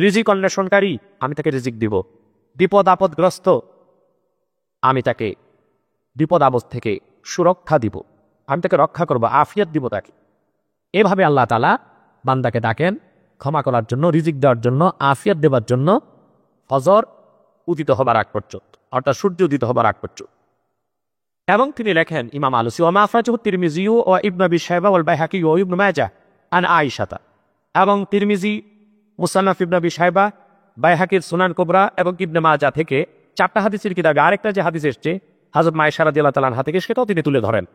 রিজিক অন্বেষণকারী, আমি তাকে রিজিক দিব, বিপদ আপদগ্রস্ত, আমি তাকে বিপদ আপদ থেকে সুরক্ষা দিব, আমি তাকে রক্ষা করব, আফিয়াত দিব তাকে। এভাবে আল্লাহ তাআলা বান্দাকে ডাকেন ক্ষমা করার জন্য, রিজিক দেওয়ার জন্য, আফিয়াত দেওয়ার জন্য ফজর উদিত হবার আগ পর্যন্ত, অর্থাৎ সূর্য উদিত হবার আগ পর্যন্ত। এবং তিনি লেখেন ইমাম আলুসি ওয়া মা আখরাজাহু তিরমিজি ওয়া ইবনে আবি শাইবা ওয়াল বাইহাকী ওয়া ইবনে মাজাহ আন আয়েশা, এবং তিরমিজি, মুসান্নাফ ইবনে আবি শাইবা, বাইহাকীর সুনান কুবরা এবং ইবনে মাজাহ থেকে 4টা হাদিসের কিতাবে আরেকটা যে হাদিস এসেছে হযরত আয়েশা রাদিয়াল্লাহু তাআলা আনহা থেকে, সেটাও তিনি তুলে ধরেন।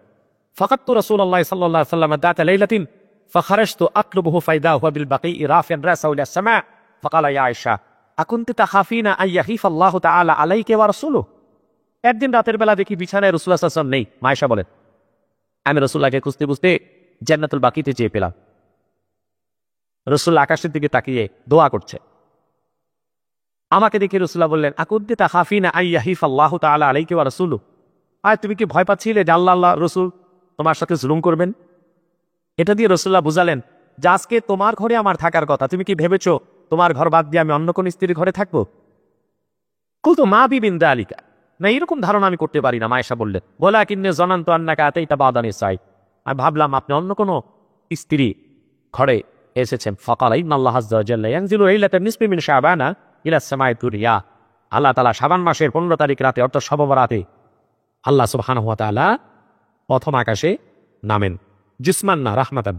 ফাকাততু রাসূলুল্লাহ সাল্লাল্লাহু আলাইহি ওয়াসাল্লাম দাতা লাইলাতিন ফাখারাজতু আতলুবুহু ফাইদা হুয়া বিল বাকী রাফিআন রাসাহু ইলা সামা ফাকালা ইয়া আয়েশা আকুনতি তাখাফিনা আন ইয়াখিফা আল্লাহু তাআলা আলাইকা ওয়া রাসূলুহু। একদিন রাতের বেলা দেখি বিছানায় রাসূলুল্লাহ সাল্লাল্লাহু আলাইহি ওয়াসাল্লাম নেই। আয়েশা বলেন, আমি রাসূলুল্লাহকে খুঁজতে খুঁজতে জান্নাতুল বাকিতে যেয়ে পেলাম। রাসূল আকাশের দিকে তাকিয়ে দোয়া করছে। আমাকে দেখে রাসূলুল্লাহ বললেন, আকুনতি তাখাফিনা আন ইয়াখিফা আল্লাহু তাআলা আলাইকা ওয়া রাসূলুহু, আর তুমি কি ভয় পাচ্ছিলে যে আল্লাহ রাসূল তোমার সাথে জুলুম করবেন? এটা দিয়ে রাসূলুল্লাহ বুঝালেন যে আজকে তোমার ঘরে আমার থাকার কথা, তুমি কি ভেবেছো তোমার ঘর বাদ দিয়ে আমি অন্য কোন স্ত্রীর ঘরে থাকবো? কুলতু মা বিবিন যালিকা, না এরকম ধারণা আমি করতে পারি না। আয়েশা বললেন, ওয়ালাকিন্নী যানানতু আন্নাকা আতাইতা বা'দা নিসাই, আমি ভাবলাম আপনি অন্য কোনো স্ত্রী ঘরে এসেছেন। ফাকালা ইন্নাল্লাহা আযজা ওয়া জাল্লা ইয়ানজিলু লাইলাতান নিসফি মিন শাবানা ইলা সামাই দুনিয়া। আল্লাহ তাআলা শাবান মাসের 15 তারিখ রাতে অর্থাৎ শবে বরাতে আল্লাহ সুবহানাহু ওয়া তাআলা প্রথম আকাশে নামেন জিসমান না রাহমাতান।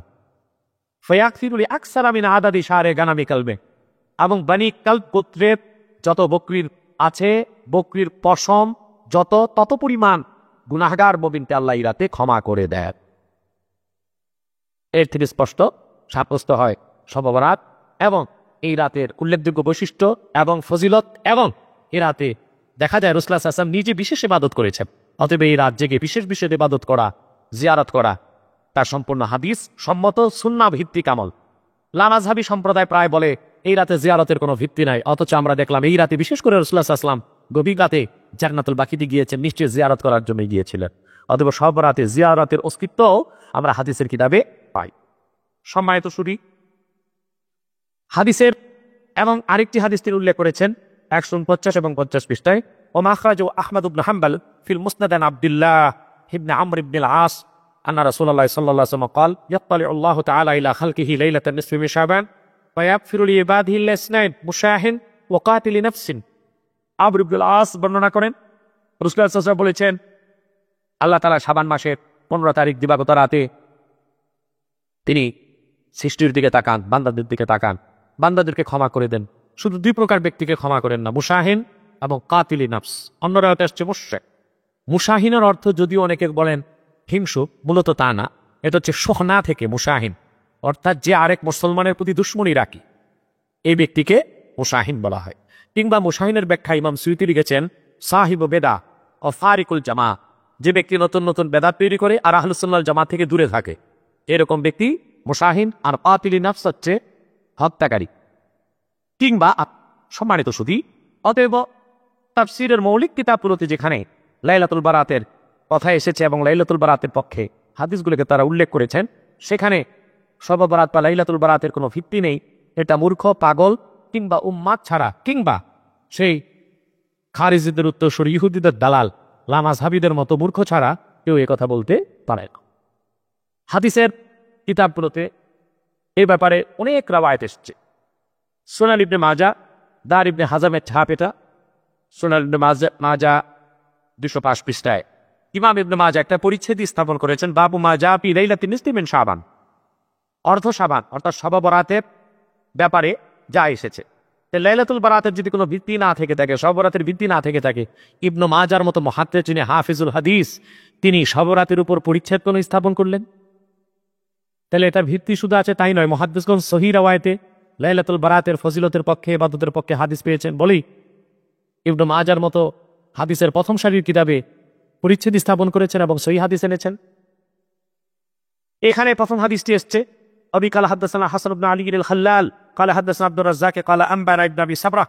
ফায়াকসিরু লিআকসারা মিন আদাদি শারে গানামি কালবে, এবং বনি কালব গোত্রের যত বকরির আছে, বকরির পশম যত, তত পরিমাণ গুনাহগার মুমিনকে আল্লাহ এই রাতে ক্ষমা করে দেয়। এর থেকে স্পষ্ট সাব্যস্ত হয় শবে বরাত এবং এই রাতের উল্লেখযোগ্য বৈশিষ্ট্য এবং ফজিলত, এবং এই রাতে দেখা যায় রাসূলুল্লাহ সাল্লাল্লাহু আলাইহি ওয়াসাল্লাম নিজে বিশেষ ইবাদত করেছেন। অতএব এই রাত জেগে বিশেষ বিশেষ ইবাদত করা, জিয়ারত করা তার সম্পূর্ণ হাদিস সম্মত সুন্নাহ ভিত্তিক আমল। লামাযহাবী সম্প্রদায় প্রায় বলে এই রাতে জিয়ারতের কোনো ভিত্তি নাই, অথচ আমরা দেখলাম এই রাতে বিশেষ করে রাসূলুল্লাহ সাল্লাল্লাহু আলাইহি ওয়াসাল্লাম গভীর রাতে জান্নাতুল বাকিতে গিয়েছেন, নিশ্চয়ই জিয়ারত করার জন্য গিয়েছিলেন। অতএব শবে বরাতে জিয়ারতের অস্তিত্ব আমরা হাদিসের কিতাবে পাই। সম্মানিত শুধু হাদিসের এবং আরেকটি হাদিস তিনি উল্লেখ করেছেন 149 এবং 50 পৃষ্ঠায়। ওমা আখরাজু আহমদ ইবনে হাম্বল ফিল মুসনাদ আন আব্দুল্লাহ ইবনে আমর ইবনে আল-আস আন্না রাসূলুল্লাহ সাল্লাল্লাহু আলাইহি ওয়াসাল্লাম قال يطلع الله تعالى الى خلقه ليله النصف من شعبان ويغفر لعباده الاثنين مشاهن وقاتل نفس। আমর ইবনে আল-আস বর্ণনা করেন রাসূলুল্লাহ সাল্লাল্লাহু আলাইহি ওয়াসাল্লাম বলেছেন, আল্লাহ তাআলা শাবান মাসের 15 তারিখ দিবাগত রাতে তিনি সৃষ্টির দিকে তাকান, বান্দাদের দিকে তাকান, বান্দাদেরকে ক্ষমা করে দেন। শুধু দুই প্রকার ব্যক্তিকে ক্ষমা করেন না, মুশাহিন এবং কাতিলি নাফস। অন্য রায়তে আসছে মুশরিক। মুশাহিনের অর্থ যদিও অনেকে বলেন হিংসু, মূলত তা না, এটা হচ্ছে শহনা থেকে মুশাহিন, অর্থাৎ যে আরেক মুসলমানের প্রতি দুশ্মনী রাখি, এই ব্যক্তিকে মুশাহিন বলা হয়। কিংবা মুশাহিনের ব্যাখ্যা ইমাম সুয়ুতি লিখেছেন সাহিবু বেদা ও ফারিকুল জামা, যে ব্যক্তি নতুন নতুন বেদাত তৈরি করে আর আহলুস সুন্নাহ ওয়াল জামাত থেকে দূরে থাকে, এরকম ব্যক্তি মুশাহিন। আর কাতিলি নাফস হচ্ছে হত্যাকারী। কিংবা সম্মানিত সুধী, অতএব তাফসীরের মৌলিক কিতাবগুলোতে যেখানে লাইলাতুল বারাতের কথা এসেছে এবং লাইলাতুল বারাতের পক্ষে হাদিসগুলোকে তারা উল্লেখ করেছেন, সেখানে শবে বরাত বা লাইলাতুল বারাতের কোনো ভিত্তি নেই। এটা মূর্খ, পাগল কিংবা উম্মাদ ছাড়া, কিংবা সেই খারিজিদের উত্তরসূরি ইহুদিদের দালাল লামাযহাবীদের মতো মূর্খ ছাড়া কেউ এ কথা বলতে পারে না। হাদিসের কিতাবগুলোতে এই ব্যাপারে অনেক রাওয়ায়াত এসেছে। সুনান ইবনে মাজা, দার ইবনে হাজামের ছাপ এটা। সুনান ইবনে মাজা 205 পৃষ্ঠায় ইমাম ইবনে মাজা একটা পরিচ্ছেদ স্থাপন করেছেন, বাবু মাজা ফি লাইলাতিন নিসফি মিন শাবান, অর্ধ শাবান অর্থাৎ শবে বরাতের ব্যাপারে যা এসেছে। লাইলাতুল বারাতের যদি কোনো ভিত্তি না থেকে থাকে, শবে বরাতের ভিত্তি না থেকে থাকে, ইবনে মাজার মতো মুহাদ্দিস, যিনি হাফিজুল হাদিস, তিনি শবে বরাতের উপর পরিচ্ছেদ কোন স্থাপন করলেন? তাহলে এটার ভিত্তি শুধু আছে তাই নয়, মুহাদ্দিসগণ সহিহ রাওয়ায়াতে লাইলাতুল বারাতের ফজিলতের পক্ষে, ইবাদতের পক্ষে হাদিস পেয়েছেন বলেই ইবনে মাজার মতো হাদিসের প্রথম সারির কিতাবে পরিচ্ছেদ স্থাপন করেছেন এবং সহিহ হাদিস এনেছেন। এখানে প্রথম হাদিসটি এসছে, আবি কাল হাদাসানা হাসান ইবনে আলী আল-খাল্লাল قال حدثنا عبد الرزاق قال أنبأنا ابن أبي صبرة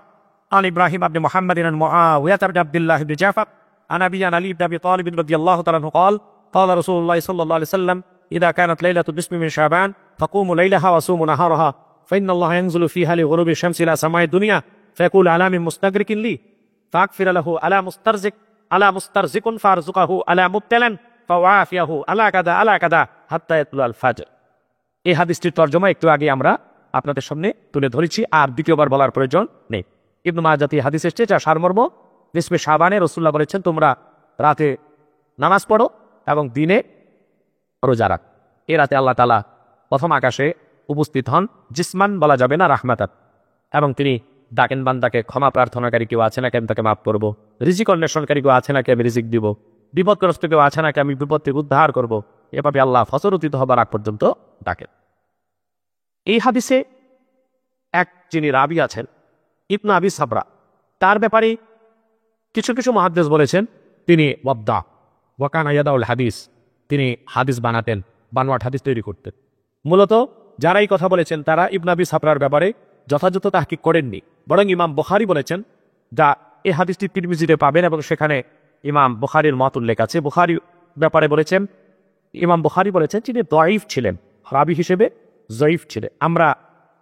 عن إبراهيم بن محمد بن معاوية بن عبد الله بن جعفر عن أبي علي بن أبي طالب رضي الله تعالى عنه قال قال رسول الله صلى الله عليه وسلم إذا كانت ليلة النصف من شعبان فقوموا ليلها وصوموا نهارها فإن الله ينزل فيها لغروب الشمس إلى سماء الدنيا فيقول على من مستدرك لي فأغفر له على مسترزق فأرزقه على مبتلا فأعافيه على كذا حتى يطلع الفجر। এই হাদিসটির তরজমা একটু আগে আমরা আপনাদের সামনে তুলে ধরেছি, আর দ্বিতীয়বার বলার প্রয়োজন নেই। ইবনে মাজাতে হাদিস এসেছে যা সারমর্ম, নিসফে শাবানে রাসূলুল্লাহ বলেছেন তোমরা রাতে নামাজ পড়ো এবং দিনে রোজা রাখ। এ রাতে আল্লাহ তাআলা প্রথম আকাশে উপস্থিত হন, জিসমান বলা যাবে না, রাহমাতাত, এবং তিনি ডাকেন বান্দাকে, ক্ষমা প্রার্থনাকারী কেউ আছে নাকি আমি তাকে মাফ করবো, রিজিক অন্বেষণকারী কেউ আছে নাকি আমি রিজিক দিব, বিপদগ্রস্ত কেউ আছে নাকি আমি বিপদ থেকে উদ্ধার করবো। এভাবে আল্লাহ ফজর উদিত হবার আগ পর্যন্ত ডাকেন। এই হাদিসে এক যিনি রাবি আছেন ইবনে আবি সাবরা, তার ব্যাপারে কিছু কিছু মুহাদ্দিস বলেছেন তিনি ওয়াদ্দা ওয়াকানা ইয়াদাউল হাদিস, তিনি হাদিস বানাতেন, বানোয়াট হাদিস তৈরি করতেন। মূলত যারা এই কথা বলেছেন তারা ইবনে আবি সাবরার ব্যাপারে যথাযথ তাহকিক করেননি, বরং ইমাম বুখারী বলেছেন, যা এই হাদিসটি তিরমিজিতে পাবেন এবং সেখানে ইমাম বুখারীর মত উল্লেখ আছে। বুখারী ব্যাপারে বলেছেন, ইমাম বুখারী বলেছেন তিনি দাঈফ ছিলেন, রাবি হিসেবে জয়ীফ ছিলেন। আমরা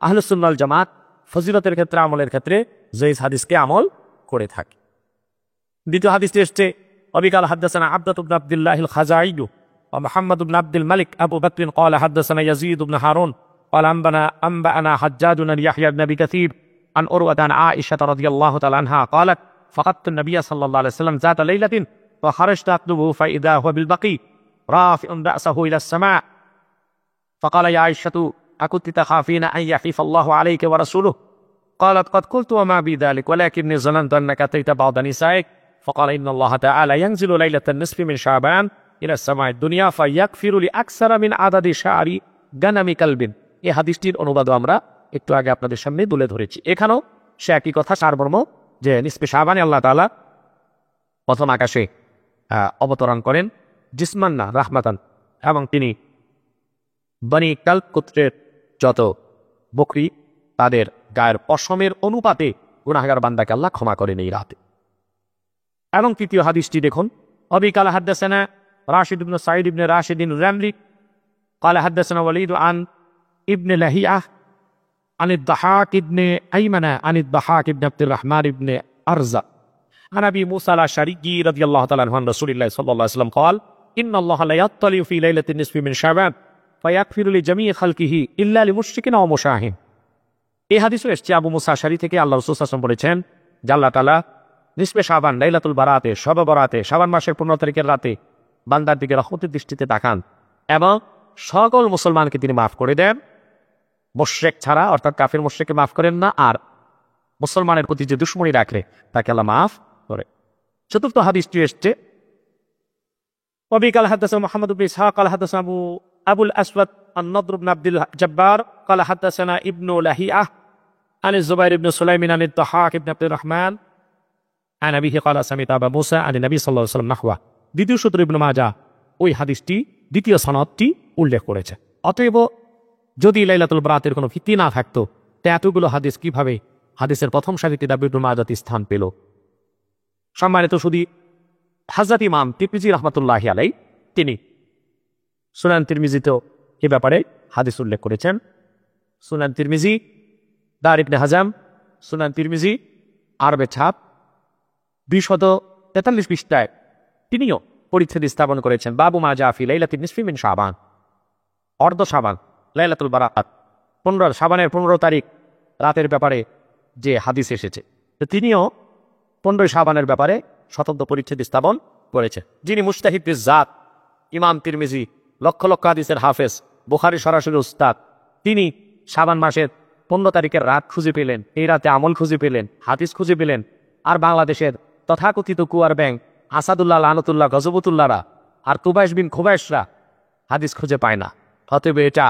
আহলুস সুন্নাহ ওয়াল জামাত ফজিলতের ক্ষেত্রে, আমলের ক্ষেত্রে জয়ীফ হাদিসকে আমল করে থাকি। দ্বিতীয় হাদিসটি এসছে, আবি কাল হাদাসানা আবদাত ইবনে আব্দুল্লাহ আল-খাজাই ওয়া মুহাম্মদ ইবনে আব্দুল মালিক আবু বকর قال حدثنا يزيد بن هارون قال أنبأنا حجاج بن يحيى بن أبي كثير عن عروة عن عائشة رضي الله تعالى عنها قالت فقدت النبي صلى الله عليه وسلم ذات ليلة فخرجت أطلبه فإذا هو بالبقيع رافع رأسه إلى السماء فقال يا عائشة أكنت تخافين أن يحيف الله عليك ورسوله قالت قد قلت وما بي ذلك ولكني ظننت أنك أتيت بعض نسائك فقال إن الله تعالى ينزل ليلة النصف من شعبان إلى السماء الدنيا فيغفر لأكثر من عدد شعر غنم كلب। এই হাদিসটির অনুবাদ আমরা একটু আগে আপনাদের সামনে তুলে ধরেছি। এখানেও সে একই কথা সারমর্ম যে নিসফে শাবানে আল্লাহ তাআলা প্রথম আকাশে অবতরণ করেন জিসমান না রাহমাতান, এবং তিনি বনি কালব গোত্রের যত বকরি তাদের গায়ের পশমের অনুপাতে গুনাহগার বান্দাকে আল্লাহ ক্ষমা করেন এই রাতে। এবং তৃতীয় হাদিসটি দেখুন, অবি কালা হাদ্দাসানা রাশিদ ইবনে সাঈদ ইবনে রাশিদিন রামলি قال حدثنا وليد عن ابن لهيعة عن الضحاك ابن أيمن عن الضحاك ابن عبد الرحمن ابن أرزة عن أبي موسى الأشعري رضي الله تعالى عنه عن رسول الله صلى الله عليه وسلم قال إن الله لا يطلع في ليلة النصف من شعبان فيغفر لجميع خلقه إلا لمشرك أو مشاهد। এই হাদিসে এসেছে আবু মুসা আশআরী থেকে আল্লাহ রাসূল সাল্লাল্লাহু আলাইহি ওয়াসাল্লাম বলেছেন যে আল্লাহ তাআলা নিসফে শাবান লাইলাতুল বারাতে শবে বরাতে শাবান মাসের 15 তারিখের রাতে বান্দার দিকে রহমতের দৃষ্টিতে তাকান এবং সকল মুসলমানকে তিনি মাফ করে দেন, মুশরিক ছাড়া, অর্থাৎ কাফির মুশরিককে মাফ করেন না, আর মুসলমানের প্রতি যে দুশমনী রাখে তাকে আল্লাহ মাফ করে। চতুর্থ হাদিসটি এসেছে وبه قال حدثنا محمد بن إسحاق قال حدثنا أبو الأسود النضر بن عبد الجبار قال حدثنا ابن لهيعة عن الزبير بن سليم عن الضحاك بن عبد الرحمن عن أبيه قال سمعت أبا موسى عن النبي صلى الله عليه وسلم نحوه। দ্বিতীয় সূত্র ইবনে মাজাহ ওই হাদিসটি দ্বিতীয় সনদটি উল্লেখ করেছে। অতএব যদি লাইলাতুল বারাতের কোনো ভিত্তি না থাকতো তা এতগুলো হাদিস কিভাবে হাদিসের প্রথম সারিতে ইবনে মাজাহতে স্থান পেল? সম্মানিত শুধু হযরত ইমাম তিরমিজি রাহমাতুল্লাহি আলাইহি তিনি সুনান তিরমিজিতেও এ ব্যাপারে হাদিস উল্লেখ করেছেন। সুনান তিরমিজি, দার ইবনে হাজাম, সুনান তিরমিজি আরবে ছাপ 243 পৃষ্ঠায় তিনিও পরিচ্ছেদ স্থাপন করেছেন বাবু মা জা ফি লাইলাতিন নিসফি মিন শাবান, অর্ধ শাবান লাইলাতুল বারাত 15 শাবানের 15 তারিখ রাতের ব্যাপারে যে হাদিস এসেছে তিনিও 15 শাবানের ব্যাপারে শতাব্দ পরিচ্ছেদ স্থাপন করেছে। যিনি মুজতাহিদ বিজাত ইমাম তিরমিজি, লক্ষ লক্ষ হাদিসের হাফেজ, বুখারী সরাসরি উস্তাদ, তিনি শাবান মাসের 15 তারিখের রাত খুঁজে পেলেন, এই রাতে আমল খুঁজে পেলেন, হাদিস খুঁজে পেলেন। আর বাংলাদেশের তথাকথিত কুয়ার ব্যাংক আসাদুল্লাহ, লানতুল্লাহ, গজবতুল্লাহরা আর কুবাইশ বিন খুবাইশরা হাদিস খুঁজে পায় না। অতএব এটা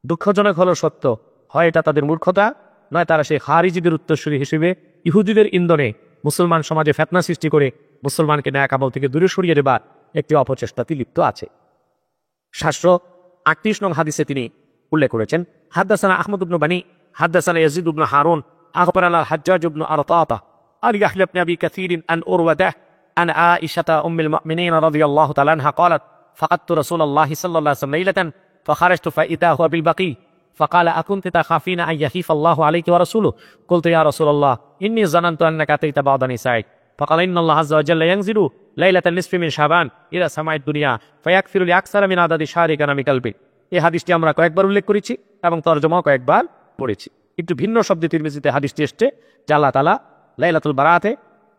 দুঃখজনক হলো সত্য, হয় এটা তাদের মূর্খতা, নয় তারা সেই খারিজিদের উত্তরসূরি হিসেবে ইহুদিদের ইন্ধনে মুসলমান সমাজে ফিতনা সৃষ্টি করে মুসলমানকে ন্যায় আমল থেকে দূরে সরিয়ে দেবার একটি অপচেষ্টাতে লিপ্ত আছে। 738 নং হাদিসে তিনি উল্লেখ করেছেন হাদ্দাসানা আহমদ ইবনে বানি হাদ্দাসানা ইয়াজিদ ইবনে হারুন আখবারানা হাজ্জাজ ইবনে আরতাতা আন ইয়াহয়া ইবনে আবি কাসীর আন উরওয়াতা আন আয়েশা উম্মুল মুমিনিন রাদিয়াল্লাহু তাআলা আনহা قالت فقدت رسول الله صلى الله عليه وسلم ليلة فخرجت فإذا هو بالبقيع فقال أكنت تخافين أن يخيف الله عليك ورسوله قلت يا رسول الله إني ظننت أنك أتيت بعض نسائك فقال إن الله عز وجل ينزل ليلة النصف من شعبان إلى سماء الدنيا فيغفر لأكثر من عدد شعر غنم كلب। এই হাদিসটি আমরা কয়েকবার উল্লেখ করেছি এবং তরজমাও কয়েকবার পড়েছি। একটু ভিন্ন শব্দে তিরমিজিতে হাদিসটি এসেছে যে আল্লাহ তাআলা লাইলাতুল বারাতে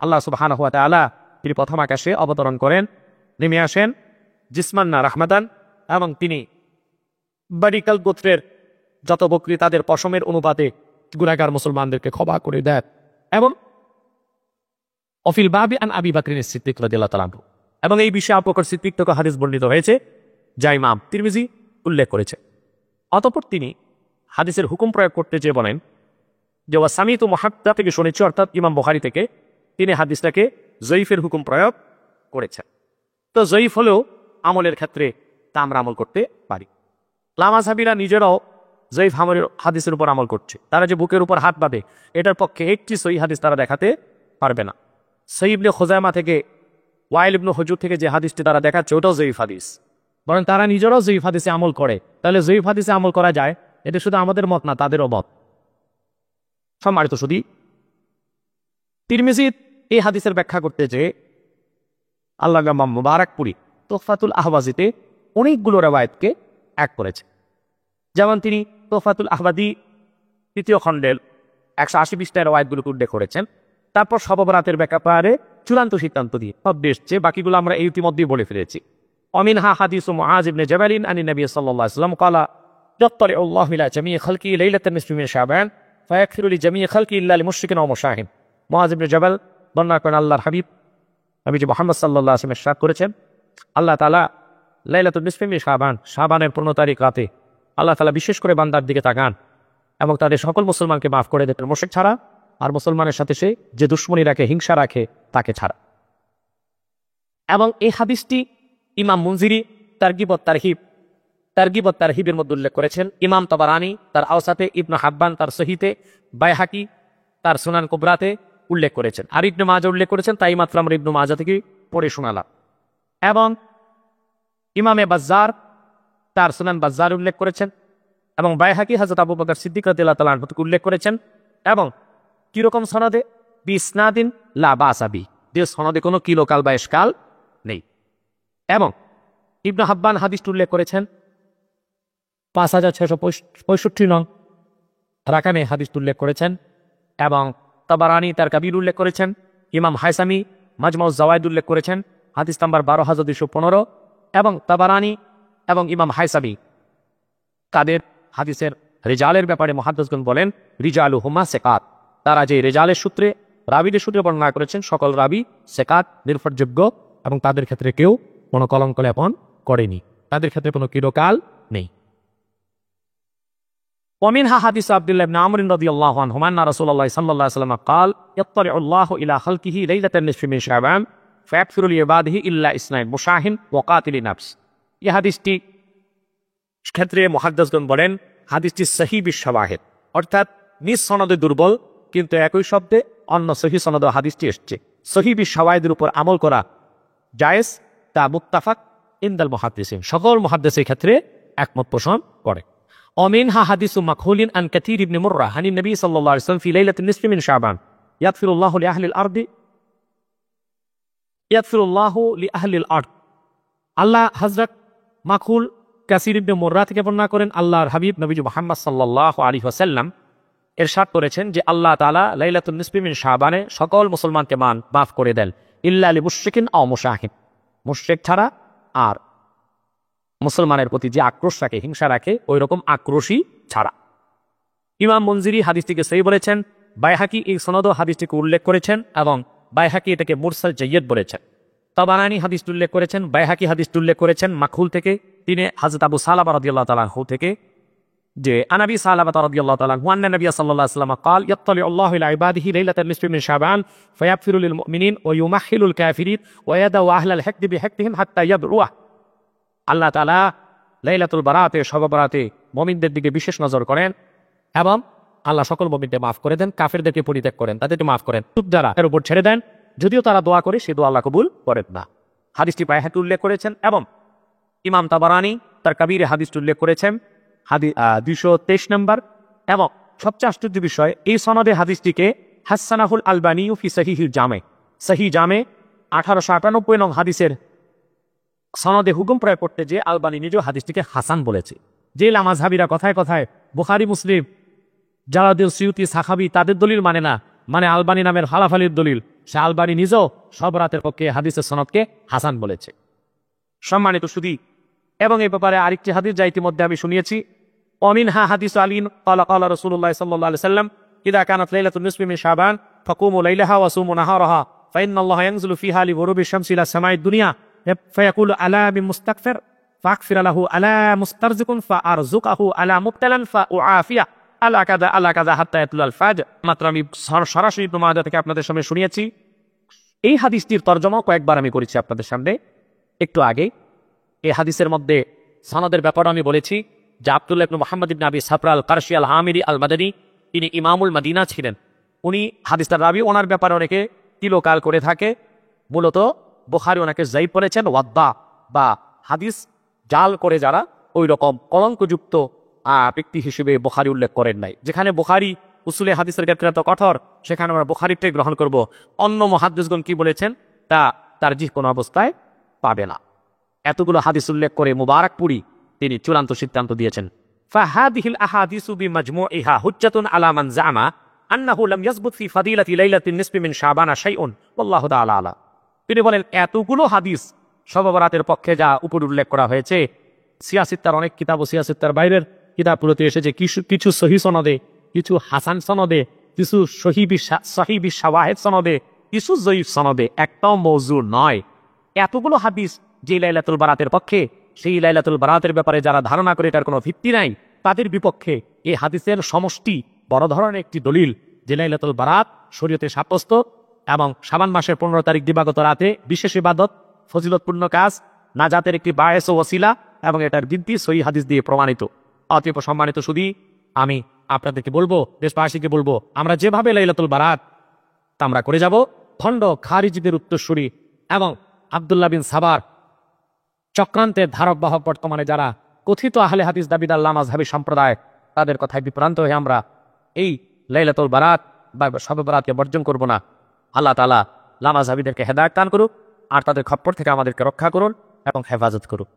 আল্লাহ সুবহানাহু ওয়া তাআলা তিনি প্রথম আকাশে অবতরণ করেন, নেমে আসেন জিসমান না রাহমাতান, এবং তিনি বারিকাল গোত্রের যত বকরি তাদের পশমের অনুপাতে গুনাহগার মুসলমানদেরকে ক্ষমা করে দেন। এবং অফিল বাবি আন আবি বকর সিদ্দিক রাদিয়াল্লাহু তাআলা আনহু, এবং এই বিষয়ে আবু বকর সিদ্দিক থেকে হাদিস বর্ণিত হয়েছে যা ইমাম তিরমিজি উল্লেখ করেছে। অতঃপর তিনি হাদিসের হুকুম প্রয়োগ করতে চেয়ে বলেন যে ওয়াসামিতু মুহাদ্দাথ থেকে শুনেছি, অর্থাৎ ইমাম বুখারী থেকে, তিনি হাদিসটাকে জয়ীফের হুকুম প্রয়োগ করেছেন। তো জয়ীফ হলেও আমলের ক্ষেত্রে তা আমরা আমল করতে পারি। লামাযহাবীরা নিজেরাও জয়ীফ হাদিসের উপর আমল করছে। তারা যে বুকের উপর হাত বাঁধে এটার পক্ষে একটি সহিহ হাদিস তারা দেখাতে পারবে না। সহিহ ইবনে খুজাইমা থেকে, ওয়াইল ইবনে হুজুর থেকে যে হাদিসটি তারা দেখাচ্ছে ওটাও জয়ীফ হাদিস, বরং তারা নিজেরাও জয়ীফ হাদিসে আমল করে। তাহলে জয়ীফ হাদিসে আমল করা যায়, এটা শুধু আমাদের মত না, তাদেরও মত। সম্মানিত শুধু তিরমিজি এই হাদিসের ব্যাখ্যা করতে যে আল্লামা মুবারাকপুরি তুহফাতুল আহওয়াজিতে অনেকগুলো রওয়ায়াতকে এক করেছে। যেমন তিনি তোফাতুল আহবাদী 3য় খণ্ডের 180 পৃষ্ঠার ওয়াইদগুলোকে উল্লেখ করেছেন। তারপর শবে বরাতের ব্যাপারে চূড়ান্ত সিদ্ধান্ত দিয়ে সব এসছে, বাকিগুলো আমরা এই ইতিমধ্যেই বলে ফেলেছি। অমিনহা হাদিসু মুআজ ইবনে জাবালিন আনি নবী সাল্লাল্লাহু আলাইহি ওয়াসাল্লাম ক্বালা ইয়াত্তালিউল্লাহু ইলা জামিই খালকি লাইলাতান নিসফি মিন শাবান ফায়াগফিরু লিজামিই খালকি ইল্লা লিমুশরিকিন ওয়া মুশাহিন। মুআজ ইবনে জাবাল বর্ণনা করেন আল্লাহর হাবিব নবী মুহাম্মদ সাল্লাল্লাহু আলাইহি ওয়াসাল্লাম ইরশাদ করেছেন, আল্লাহ তাআলা লাইলাতুন নিসফি মিন শাবান, শাবানের 15 তারিখ রাতে আল্লাহ তাআলা বিশেষ করে বান্দার দিকে তাকান এবং তাদের সকল মুসলমানকে মাফ করে দেন, মুশরিক ছাড়া আর মুসলমানের সাথে সে যে দুশ্মনী রাখে, হিংসা রাখে, তাকে ছাড়া। এবং এই হাদিসটি ইমাম মুনজিরি তারগিব তারহিবের মধ্যে উল্লেখ করেছেন, ইমাম তাবারানি তার আওসাতে, ইবনে হাব্বান তার সহিতে, বাইহাকি তার সুনান কুবরাতে উল্লেখ করেছেন, আর ইবনে মাজাহ উল্লেখ করেছেন। তাই মাত্র আমরা ইবনে মাজাহ থেকে পড়ে শোনালাম। এবং ইমামে বাজ্জার তার সুনান বাজ্জার উল্লেখ করেছেন, এবং বাইহাকি হযরত আবু বকর সিদ্দিক রাদিয়াল্লাহু তাআলা আনহু উল্লেখ করেছেন। এবং কিরকম সনদে? বিসনাদিন লা বাসাবি, যে সনদে কোনো কিলোকাল বা ইশকাল নেই। এবং ইবনে হাব্বান হাদিসটি উল্লেখ করেছেন 5665 নং রাকামে হাদিসটি উল্লেখ করেছেন। এবং তাবারানি তার কাবির উল্লেখ করেছেন, ইমাম হাইসামি মাজমাউজ জাওয়াইদ উল্লেখ করেছেন হাদিস নাম্বার 12215। এবং তাবারানি এবং ইমাম হাইসামি তাদের হাদিসের রিজালের ব্যাপারে মুহাদ্দিসগণ বলেন রিজালুহুমা সিকাত, তারা যে রিজালের সূত্রে রাবীদের সূত্রে বর্ণনা করেছেন সকল রাবী সিকাত, নির্ভরযোগ্য, এবং তাদের ক্ষেত্রে কেউ কোনো কলঙ্ক লেপন করেনি, তাদের ক্ষেত্রে কোনো কিরকাল নেই। ومنها حديث عبد الله بن عمرو رضي الله عنهما أن رسول الله صلى الله عليه وسلم قال يطلع الله إلى خلقه ليلة النصف من شعبان فيغفر لعباده إلا اثنين মুশাহিন وقاتل نفس। এই হাদিসটি ক্ষেত্রে মুহাদ্দিসগণ বলেন হাদিসটি সহিহ বিশাওয়াহিদ, অর্থাৎ নিজ সনদে দুর্বল কিন্তু একই শব্দে অন্য সহিহ সনদে হাদিসটি এসেছে। সহিহ বিশাওয়াহিদের উপর আমল করা জায়েজ, তা মুত্তাফাক ইনদাল মুহাদ্দিসিন, সকল মুহাদ্দিসের ক্ষেত্রে একমত পোষণ করে। ومنها حديث مكحول عن كثير بن مرة عن النبي صلى الله عليه وسلم في ليلة النصف من شعبان يغفر الله لأهل الأرض। আল্লাহ হযরত মাকহুল কাসির ইবনে মুররা থেকে বর্ণনা করেন আল্লাহর হাবিব নবী মুহাম্মদ সাল্লাল্লাহু আলাইহি ওয়াসাল্লাম ইরশাদ করেছেন যে আল্লাহ তাআলা লাইলাতুন নিসফি মিন শাবানে সকল মুসলমানকে মাফ করে দেন, ইল্লা লিমুশরিকিন আও মুশাহিন, মুশরিক ছাড়া আর মুসলমানের প্রতি যে আক্রোশ রাখে, হিংসা রাখে, ওই রকম আক্রোশী ছাড়া। ইমাম মুনজিরি হাদিসটিকে সহিহ বলেছেন, বাইহাকি এই সনদ হাদিসটিকে উল্লেখ করেছেন এবং বাইহাকি এটাকে মুরসাল জাইয়্যিদ বলেছেন। তাবারানি হাদিসটি উল্লেখ করেছেন, বাইহাকি হাদিসটি উল্লেখ করেছেন মাকহুল থেকে, তিনি হযরত আবু সালামা রাদিয়াল্লাহু তাআলা আনহু থেকে, যে আনাবি সালামা রাদিয়াল্লাহু তাআলা আনহু আন্না নবী সাল্লাল্লাহু আলাইহি ওয়াসাল্লাম قال يطلع الله الى عباده ليله النصف من شعبان فيغفر للمؤمنين ويمحل الكافرين ويدعو اهل الحقد بحقدهم حتى يبرؤوا। আল্লাহ তাআলা লাইলাতুল বারাতে, শবে বরাতে মুমিনদের দিকে বিশেষ নজর করেন এবং আল্লাহ সকল মুমিনদের মাফ করে দেন, কাফেরদেরকে পরিত্যাগ করেন, তাদেরকে মাফ করেন, চুপ যারা এর উপর ছেড়ে দেন, যদিও তারা দোয়া করে সে দোয়া আল্লাহ কবুল করেন না। হাদিসটি বাইহাকি উল্লেখ করেছেন এবং ইমাম তাবারানি তার কাবীরে হাদিসটি উল্লেখ করেছেন 223 নম্বর। এবং সবচেয়ে আশ্চর্য বিষয়, এই সনদে হাদিসটিকে হাসানাহুল আলবানী ফি সহিহুল জামে, সহিহ জামে 1898 নং হাদিসের সনদে হুকুম প্রয়োগ করতে যে আলবানী নিজেও হাদিসটিকে হাসান বলেছে। যে লামাযহাবীরা কথায় কথায় বুখারী মুসলিম, জালালউদ্দিন সুয়ুতী, সাখাবী তাদের দলিল মানে না, মানে আলবানী নামের হালাফালির দলিল, সে আলবানী নিজেও শবে বরাতের পক্ষে হাদিসের সনদকে হাসান বলেছে। সম্মানিত সুধী, এবং এই ব্যাপারে আরেকটি হাদিস যা ইতিমধ্যে আমি শুনিয়েছি, ওমিনহা হাদিস আলী ক্বালা ক্বালা রাসূলুল্লাহ সাল্লাল্লাহু আলাইহি ওয়াসাল্লাম ইযা কানাত লাইলাতুন নিসফি মিন শাবান ফাকুমু লাইলাহা ওয়া সুমু নাহারাহা ফাইন্নাল্লাহা ইয়ানজিলু ফিহা লিগুরুবি শামসি ইলা সামাইদ দুনিয়া ফায়াকুলু আলা বিমুস্তাগফির ফাগফির লাহু আলা মুস্তারজিকুন ফাআরযুকহু আলা মুবতালান ফাউআফিয়া আলা কাযা হাত্তা ইয়াতুল ফাজর। মাত্র আমি সরাসরি ইবনে মাজাহ থেকে আপনাদের সামনে শুনিয়েছি। এই হাদিসটির তরজমা কয়েকবার আমি করেছি আপনাদের সামনে একটু আগে। এই হাদিসের মধ্যে সনদের ব্যাপারে আমি বলেছি যে আব্দুল্লাহ ইবনে মুহাম্মদ ইবনে আবি সাফরা আল কারশি আল হামিরি আল মাদানী, তিনি ইমামুল মদিনা ছিলেন। উনি হাদিসটার রাবি, ওনার ব্যাপারে অনেকে তিলকাল করে থাকে। মূলত বুখারী ওনাকে যাই বলেছেন ওয়াদ্দা বা হাদিস জাল করে যারা, ওই রকম কলঙ্কযুক্ত ব্যক্তি হিসেবে বুখারী উল্লেখ করেন নাই। যেখানে বুখারী উসুলে হাদিসের ক্ষেত্রে এত কঠোর, সেখানে আমরা বুখারীটাই গ্রহণ করব। অন্য মুহাদ্দিসগণ কি বলেছেন তা তারজিহ কোনো অবস্থায় পাবে না। এতগুলো হাদিস উল্লেখ করে মুবারাকপুরি তিনি চূড়ান্ত সিদ্ধান্ত দিয়েছেন, فهذه الأحاديث بمجموعها حجة على من زعم أنه لم يثبت في فضيلة ليلة النصف من شعبان شيء والله تعالى أعلم। তিনি বলেন এতগুলো হাদিস শবে বরাতের পক্ষে যা উপরে উল্লেখ করা হয়েছে, সিয়াসিত্তার অনেক কিতাব ও সিয়াসিত্তার বাইরের কিতাবগুলোতে এসেছে, কিছু সহি সনদে, কিছু হাসান সনদে, কিছু সহি বিশাওয়াহিদ সনদে, কিছু জয়ীফ সনদে, একটাও মওযু নয়। এতগুলো হাদিস যে লাইলাতুল বারাতের পক্ষে, সেই লাইলাতুল বারাতের ব্যাপারে যারা ধারণা করে এটার কোনো ভিত্তি নাই, তাদের বিপক্ষে এই হাদিসের সমষ্টি বড় ধরনের একটি দলিল যে লাইলাতুল বারাত শরীয়তে সাব্যস্ত এবং শাবান মাসের 15 তারিখ দিবাগত রাতে বিশেষ ইবাদত, ফজিলতপূর্ণ কাজ, নাজাতের একটি বায়েস ও ওসিলা এবং এটার ভিত্তি সহিহ হাদিস দিয়ে প্রমাণিত। অতএব সম্মানিত সুধী, আমি আপনাদেরকে বলবো, দেশবাসীকে বলবো, আমরা যেভাবে লাইলাতুল বারাত তা আমরা করে যাব, খণ্ড খারিজিদের উত্তরসূরি এবং আব্দুল্লাহ বিন সাবার চক্রান্তের ধারক বাহক বর্তমানে যারা কথিত আহলে হাদিস দাবিদার লামাযহাবী সম্প্রদায়, তাদের কথায় বিভ্রান্ত হয়ে আমরা এই লাইলাতুল বারাত বা শবে বরাতকে বর্জন করব না। আল্লাহ তাআলা লামাযহাবীদেরকে হেদায়েত দান করুক আর তাদের খপ্পর থেকে আমাদেরকে রক্ষা করুন এবং হেফাজত করুন।